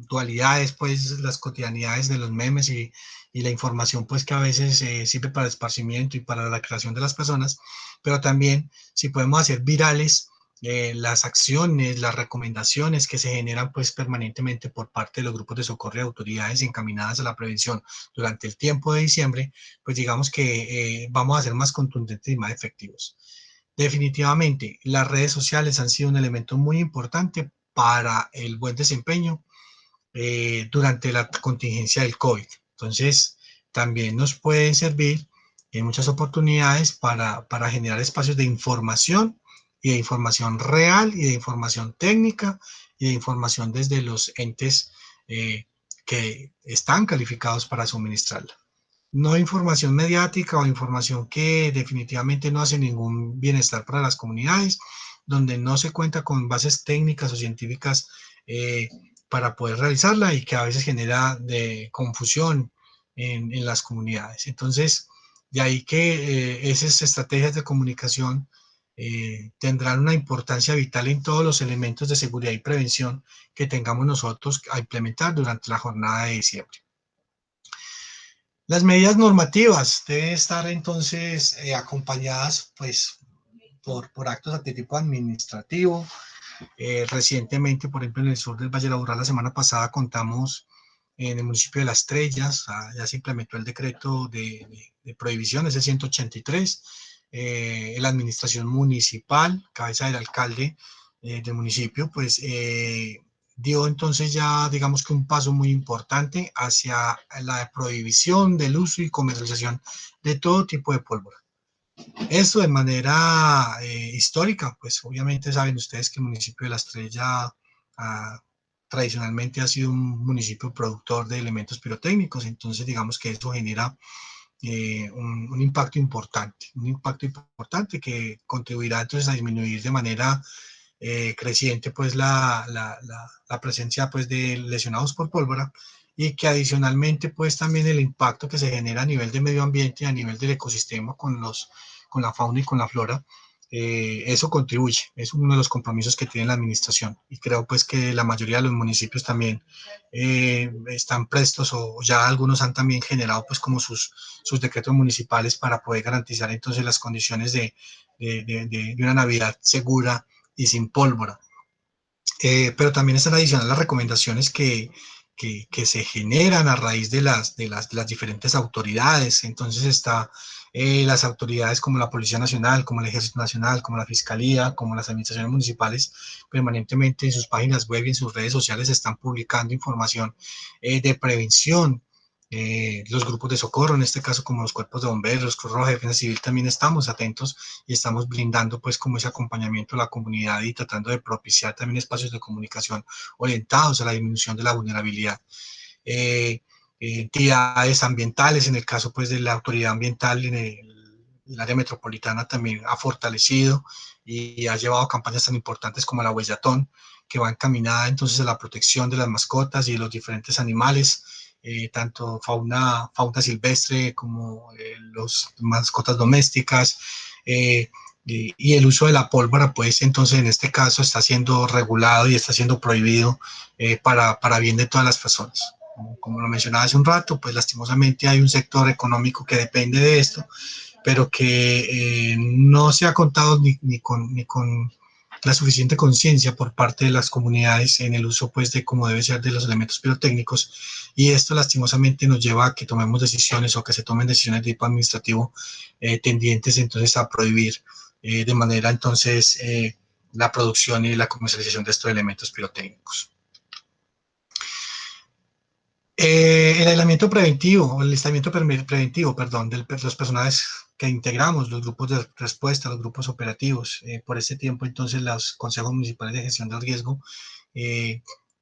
dualidades, pues las cotidianidades de los memes y la información pues que a veces sirve para el esparcimiento y para la creación de las personas, pero también si podemos hacer virales las acciones, las recomendaciones que se generan pues permanentemente por parte de los grupos de socorro y autoridades encaminadas a la prevención durante el tiempo de diciembre, pues digamos que vamos a ser más contundentes y más efectivos. Definitivamente, las redes sociales han sido un elemento muy importante para el buen desempeño durante la contingencia del COVID. Entonces, también nos pueden servir en muchas oportunidades para generar espacios de información y de información real y de información técnica y de información desde los entes que están calificados para suministrarla. No información mediática o información que definitivamente no hace ningún bienestar para las comunidades, donde no se cuenta con bases técnicas o científicas eh, para poder realizarla y que a veces genera de confusión en las comunidades. Entonces, de ahí que esas estrategias de comunicación tendrán una importancia vital en todos los elementos de seguridad y prevención que tengamos nosotros a implementar durante la jornada de diciembre. Las medidas normativas deben estar entonces acompañadas pues por actos de tipo administrativo. Recientemente, por ejemplo, en el sur del Valle Laboral, la semana pasada contamos en el municipio de Las Estrellas, ya se implementó el decreto de prohibición, ese 183, la administración municipal, cabeza del alcalde del municipio, pues dio entonces ya, digamos que un paso muy importante hacia la prohibición del uso y comercialización de todo tipo de pólvora. Esto de manera histórica, pues obviamente saben ustedes que el municipio de La Estrella tradicionalmente ha sido un municipio productor de elementos pirotécnicos, entonces digamos que eso genera un impacto importante que contribuirá entonces a disminuir de manera creciente pues la presencia pues de lesionados por pólvora y que adicionalmente pues también el impacto que se genera a nivel de medio ambiente y a nivel del ecosistema con la fauna y con la flora, eso contribuye, es uno de los compromisos que tiene la administración y creo pues que la mayoría de los municipios también están prestos o ya algunos han también generado pues como sus decretos municipales para poder garantizar entonces las condiciones de una Navidad segura y sin pólvora. Pero también están adicionales las recomendaciones que se generan a raíz de las diferentes autoridades. Entonces está las autoridades como la Policía Nacional, como el Ejército Nacional, como la Fiscalía, como las administraciones municipales, permanentemente en sus páginas web y en sus redes sociales están publicando información de prevención. Los grupos de socorro, en este caso como los cuerpos de bomberos, Cruz Roja, Defensa Civil, también estamos atentos y estamos brindando pues como ese acompañamiento a la comunidad y tratando de propiciar también espacios de comunicación orientados a la disminución de la vulnerabilidad. Entidades ambientales, en el caso pues de la autoridad ambiental en el área metropolitana también ha fortalecido y ha llevado campañas tan importantes como la Huellatón, que va encaminada entonces a la protección de las mascotas y de los diferentes animales, tanto fauna silvestre como las mascotas domésticas, y el uso de la pólvora, pues entonces en este caso está siendo regulado y está siendo prohibido para bien de todas las personas. Como lo mencionaba hace un rato, pues lastimosamente hay un sector económico que depende de esto, pero que no se ha contado ni con la suficiente conciencia por parte de las comunidades en el uso pues de cómo debe ser de los elementos pirotécnicos, y esto lastimosamente nos lleva a que tomemos decisiones o que se tomen decisiones de tipo administrativo tendientes entonces a prohibir de manera entonces la producción y la comercialización de estos elementos pirotécnicos. El aislamiento preventivo, o el aislamiento preventivo, perdón, de los personajes que integramos, los grupos de respuesta, los grupos operativos. Por este tiempo, entonces, los consejos municipales de gestión del riesgo,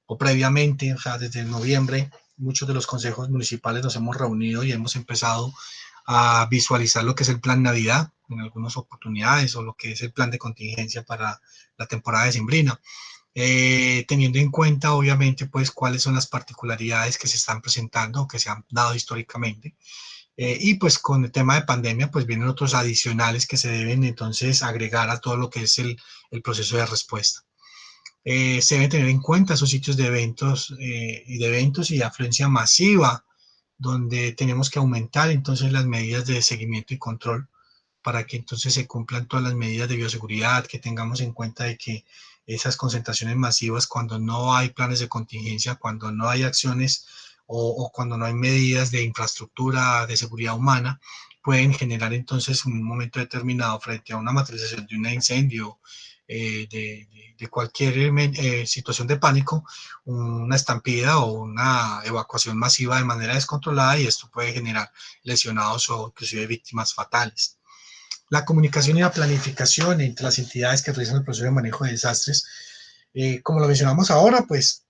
o previamente, o sea, desde noviembre, muchos de los consejos municipales nos hemos reunido y hemos empezado a visualizar lo que es el plan Navidad en algunas oportunidades, o lo que es el plan de contingencia para la temporada decembrina. Teniendo en cuenta obviamente pues cuáles son las particularidades que se están presentando o que se han dado históricamente, y pues con el tema de pandemia pues vienen otros adicionales que se deben entonces agregar a todo lo que es el proceso de respuesta. Se deben tener en cuenta esos sitios de eventos y de afluencia masiva, donde tenemos que aumentar entonces las medidas de seguimiento y control para que entonces se cumplan todas las medidas de bioseguridad, que tengamos en cuenta de que esas concentraciones masivas, cuando no hay planes de contingencia, cuando no hay acciones o cuando no hay medidas de infraestructura de seguridad humana, pueden generar entonces en un momento determinado frente a una materialización de un incendio, de cualquier situación de pánico, una estampida o una evacuación masiva de manera descontrolada, y esto puede generar lesionados o inclusive víctimas fatales. La comunicación y la planificación entre las entidades que realizan el proceso de manejo de desastres, como lo mencionamos ahora, pues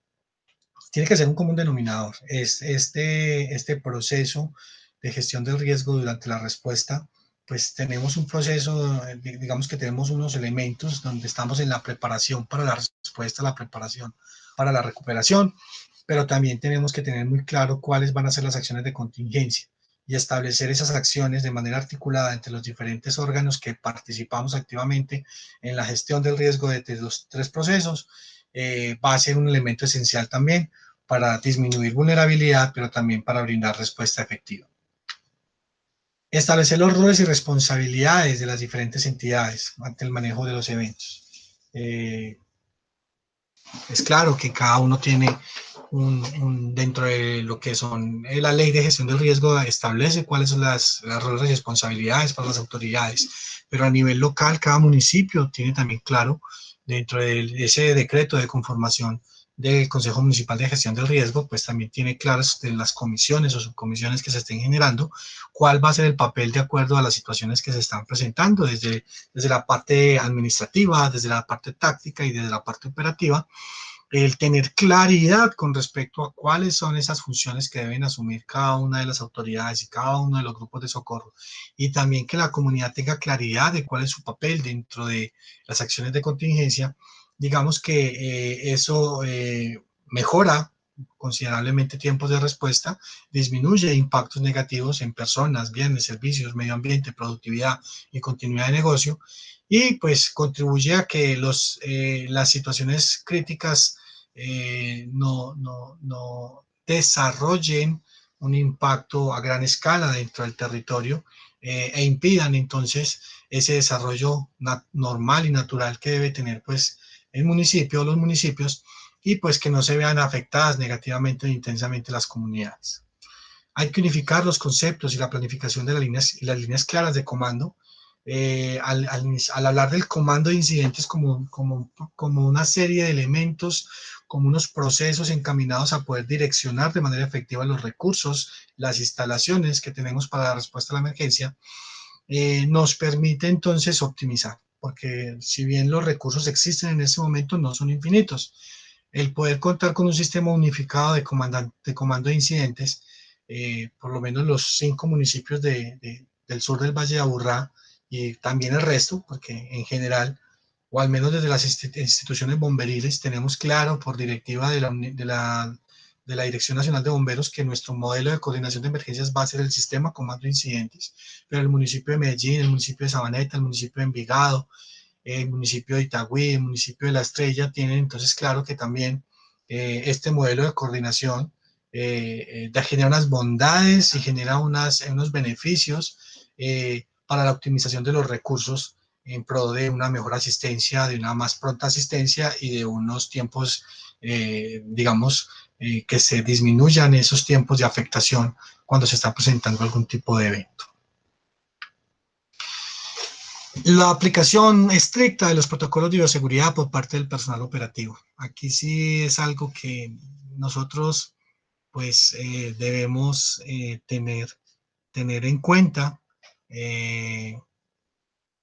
tiene que ser un común denominador. Este proceso de gestión del riesgo durante la respuesta, pues tenemos un proceso, digamos que tenemos unos elementos donde estamos en la preparación para la respuesta, la preparación para la recuperación, pero también tenemos que tener muy claro cuáles van a ser las acciones de contingencia y establecer esas acciones de manera articulada entre los diferentes órganos que participamos activamente en la gestión del riesgo de los tres procesos. Va a ser un elemento esencial también para disminuir vulnerabilidad, pero también para brindar respuesta efectiva. Establecer los roles y responsabilidades de las diferentes entidades ante el manejo de los eventos. Es claro que cada uno tiene dentro de lo que son la ley de gestión del riesgo, establece cuáles son las roles y responsabilidades para las autoridades, pero a nivel local cada municipio tiene también claro, dentro de ese decreto de conformación del Consejo Municipal de Gestión del Riesgo, pues también tiene claras de las comisiones o subcomisiones que se estén generando, cuál va a ser el papel de acuerdo a las situaciones que se están presentando, desde la parte administrativa, desde la parte táctica y desde la parte operativa. El tener claridad con respecto a cuáles son esas funciones que deben asumir cada una de las autoridades y cada uno de los grupos de socorro, y también que la comunidad tenga claridad de cuál es su papel dentro de las acciones de contingencia. Digamos que eso mejora considerablemente tiempos de respuesta, disminuye impactos negativos en personas, bienes, servicios, medio ambiente, productividad y continuidad de negocio, y pues contribuye a que las situaciones críticas no desarrollen un impacto a gran escala dentro del territorio, e impidan entonces ese desarrollo normal y natural que debe tener pues el municipio o los municipios, y pues que no se vean afectadas negativamente o intensamente las comunidades. Hay que unificar los conceptos y la planificación de las líneas claras de comando. Al hablar del comando de incidentes como una serie de elementos, como unos procesos encaminados a poder direccionar de manera efectiva los recursos, las instalaciones que tenemos para la respuesta a la emergencia, nos permite entonces optimizar, porque si bien los recursos existen en este momento, no son infinitos. El poder contar con un sistema unificado de comando de incidentes, por lo menos los 5 municipios del sur del Valle de Aburrá, y también el resto, porque en general, o al menos desde las instituciones bomberiles, tenemos claro por directiva de la Dirección Nacional de Bomberos que nuestro modelo de coordinación de emergencias va a ser el sistema comando de incidentes, pero el municipio de Medellín, el municipio de Sabaneta, el municipio de Envigado, el municipio de Itagüí, el municipio de La Estrella, tienen entonces claro que también este modelo de coordinación genera unas bondades y genera unos beneficios para la optimización de los recursos en pro de una mejor asistencia, de una más pronta asistencia y de unos tiempos, digamos, que se disminuyan esos tiempos de afectación cuando se está presentando algún tipo de evento. La aplicación estricta de los protocolos de bioseguridad por parte del personal operativo. Aquí sí es algo que nosotros pues debemos tener en cuenta,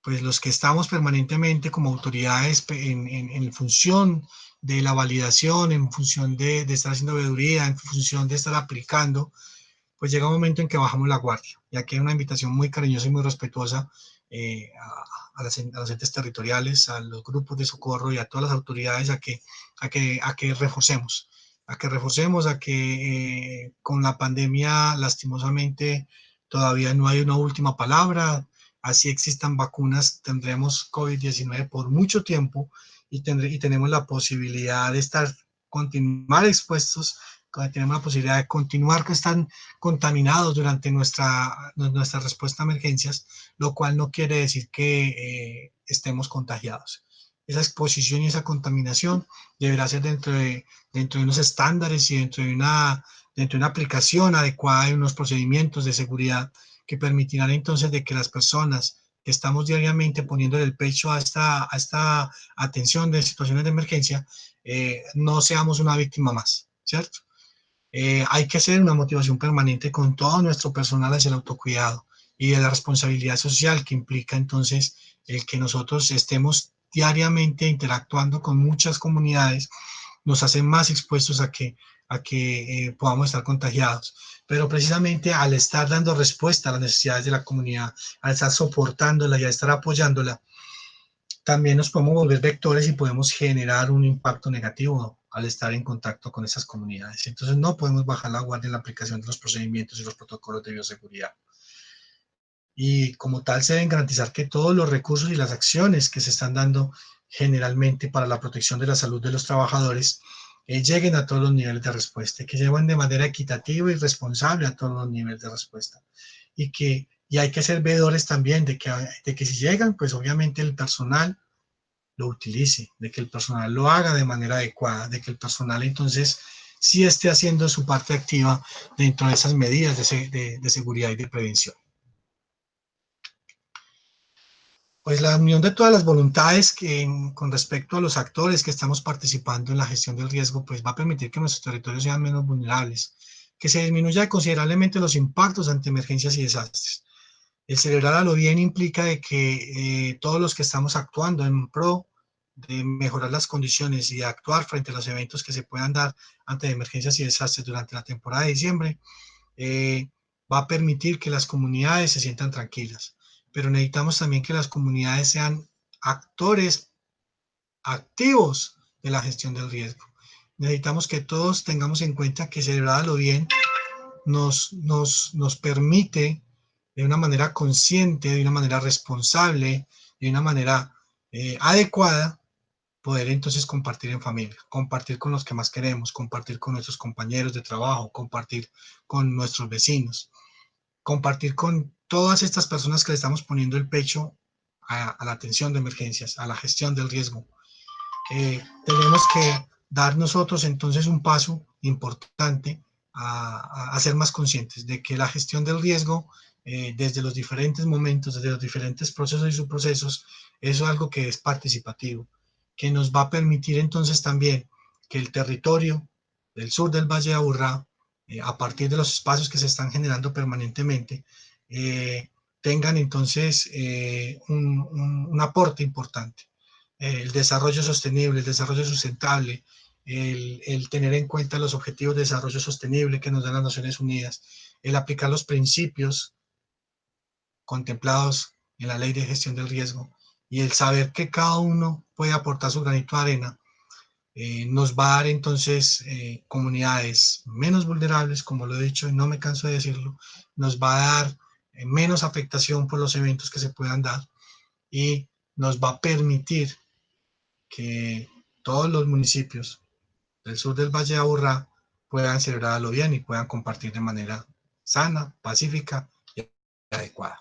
pues los que estamos permanentemente como autoridades en función de la validación, en función de estar haciendo veeduría, en función de estar aplicando, pues llega un momento en que bajamos la guardia. Y aquí hay una invitación muy cariñosa y muy respetuosa a los entes territoriales, a los grupos de socorro y a todas las autoridades a que reforcemos, a que con la pandemia lastimosamente todavía no hay una última palabra. Así existan vacunas, tendremos COVID-19 por mucho tiempo y tenemos la posibilidad de continuar expuestos tenemos la posibilidad de continuar que están contaminados durante nuestra respuesta a emergencias, lo cual no quiere decir que estemos contagiados. Esa exposición y esa contaminación deberá ser dentro de unos estándares y dentro de una aplicación adecuada y unos procedimientos de seguridad que permitirán entonces de que las personas que estamos diariamente poniéndole el pecho a esta atención de situaciones de emergencia, no seamos una víctima más, ¿cierto? Hay que hacer una motivación permanente con todo nuestro personal hacia el autocuidado y de la responsabilidad social que implica entonces el que nosotros estemos diariamente interactuando con muchas comunidades, nos hacen más expuestos a que podamos estar contagiados. Pero precisamente al estar dando respuesta a las necesidades de la comunidad, al estar soportándola y al estar apoyándola, también nos podemos volver vectores y podemos generar un impacto negativo al estar en contacto con esas comunidades. Entonces no podemos bajar la guardia en la aplicación de los procedimientos y los protocolos de bioseguridad. Y como tal se deben garantizar que todos los recursos y las acciones que se están dando generalmente para la protección de la salud de los trabajadores lleguen a todos los niveles de respuesta, que lleven de manera equitativa y responsable a todos los niveles de respuesta. Y hay que ser veedores también de que si llegan, pues obviamente el personal lo utilice, de que el personal lo haga de manera adecuada, de que el personal entonces sí esté haciendo su parte activa dentro de esas medidas de seguridad y de prevención. Pues la unión de todas las voluntades con respecto a los actores que estamos participando en la gestión del riesgo, pues va a permitir que nuestros territorios sean menos vulnerables, que se disminuya considerablemente los impactos ante emergencias y desastres. El celebrar a lo bien implica de que todos los que estamos actuando en pro de mejorar las condiciones y de actuar frente a los eventos que se puedan dar ante emergencias y desastres durante la temporada de diciembre, va a permitir que las comunidades se sientan tranquilas. Pero necesitamos también que las comunidades sean actores activos de la gestión del riesgo. Necesitamos que todos tengamos en cuenta que celebrar a lo bien nos permite de una manera consciente, de una manera responsable, de una manera adecuada, poder entonces compartir en familia, compartir con los que más queremos, compartir con nuestros compañeros de trabajo, compartir con nuestros vecinos, compartir con todas estas personas que le estamos poniendo el pecho a la atención de emergencias, a la gestión del riesgo. Tenemos que dar nosotros entonces un paso importante a ser más conscientes de que la gestión del riesgo desde los diferentes momentos, desde los diferentes procesos y subprocesos, eso es algo que es participativo, que nos va a permitir entonces también que el territorio del sur del Valle de Aburrá, a partir de los espacios que se están generando permanentemente, tengan entonces un aporte importante. El desarrollo sostenible, el desarrollo sustentable, el tener en cuenta los objetivos de desarrollo sostenible que nos dan las Naciones Unidas, el aplicar los principios contemplados en la Ley de Gestión del Riesgo y el saber que cada uno puede aportar su granito de arena, nos va a dar entonces comunidades menos vulnerables, como lo he dicho y no me canso de decirlo, nos va a dar menos afectación por los eventos que se puedan dar y nos va a permitir que todos los municipios del sur del Valle de Aburrá puedan celebrarlo bien y puedan compartir de manera sana, pacífica y adecuada.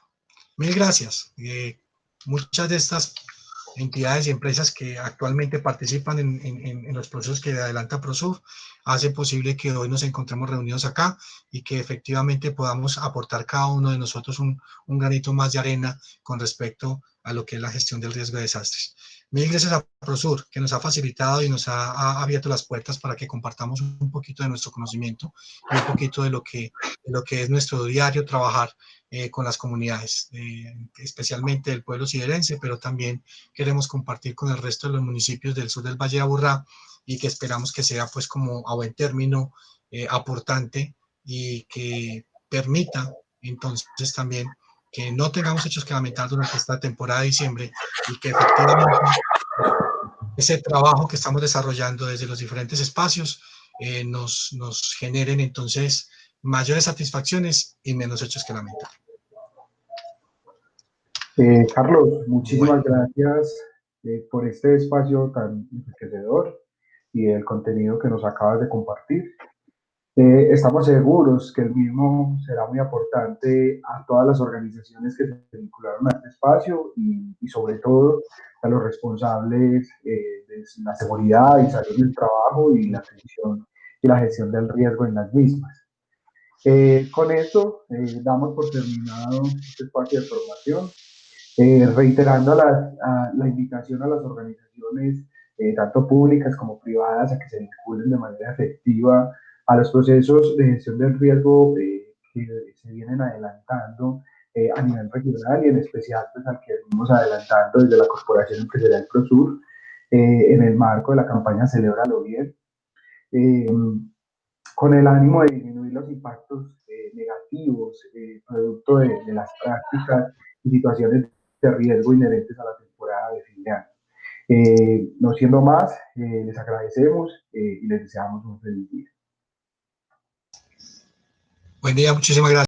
Mil gracias. Muchas de estas entidades y empresas que actualmente participan en los procesos que adelanta PROSUR hace posible que hoy nos encontremos reunidos acá y que efectivamente podamos aportar cada uno de nosotros un granito más de arena con respecto a lo que es la gestión del riesgo de desastres. Mil gracias a PROSUR, que nos ha facilitado y nos ha abierto las puertas para que compartamos un poquito de nuestro conocimiento y un poquito de lo que es nuestro diario trabajar con las comunidades, especialmente del pueblo siderense, pero también queremos compartir con el resto de los municipios del sur del Valle de Aburrá y que esperamos que sea pues como a buen término aportante y que permita entonces también que no tengamos hechos que lamentar durante esta temporada de diciembre y que efectivamente ese trabajo que estamos desarrollando desde los diferentes espacios nos generen entonces mayores satisfacciones y menos hechos que lamentar. Carlos, muchísimas gracias por este espacio tan enriquecedor y el contenido que nos acabas de compartir. Estamos seguros que el mismo será muy aportante a todas las organizaciones que se vincularon a este espacio y sobre todo a los responsables de la seguridad y salud del trabajo y la atención y la gestión del riesgo en las mismas. Con esto damos por terminado este espacio de formación, reiterando la invitación a las organizaciones, tanto públicas como privadas, a que se vinculen de manera efectiva a los procesos de gestión del riesgo que se vienen adelantando a nivel regional y en especial pues, al que venimos adelantando desde la Corporación Empresarial Prosur en el marco de la campaña Celébralo Bien, con el ánimo de disminuir los impactos negativos producto de las prácticas y situaciones de riesgo inherentes a la temporada de fin de año. No siendo más, les agradecemos y les deseamos un feliz día. Buen día, muchísimas gracias.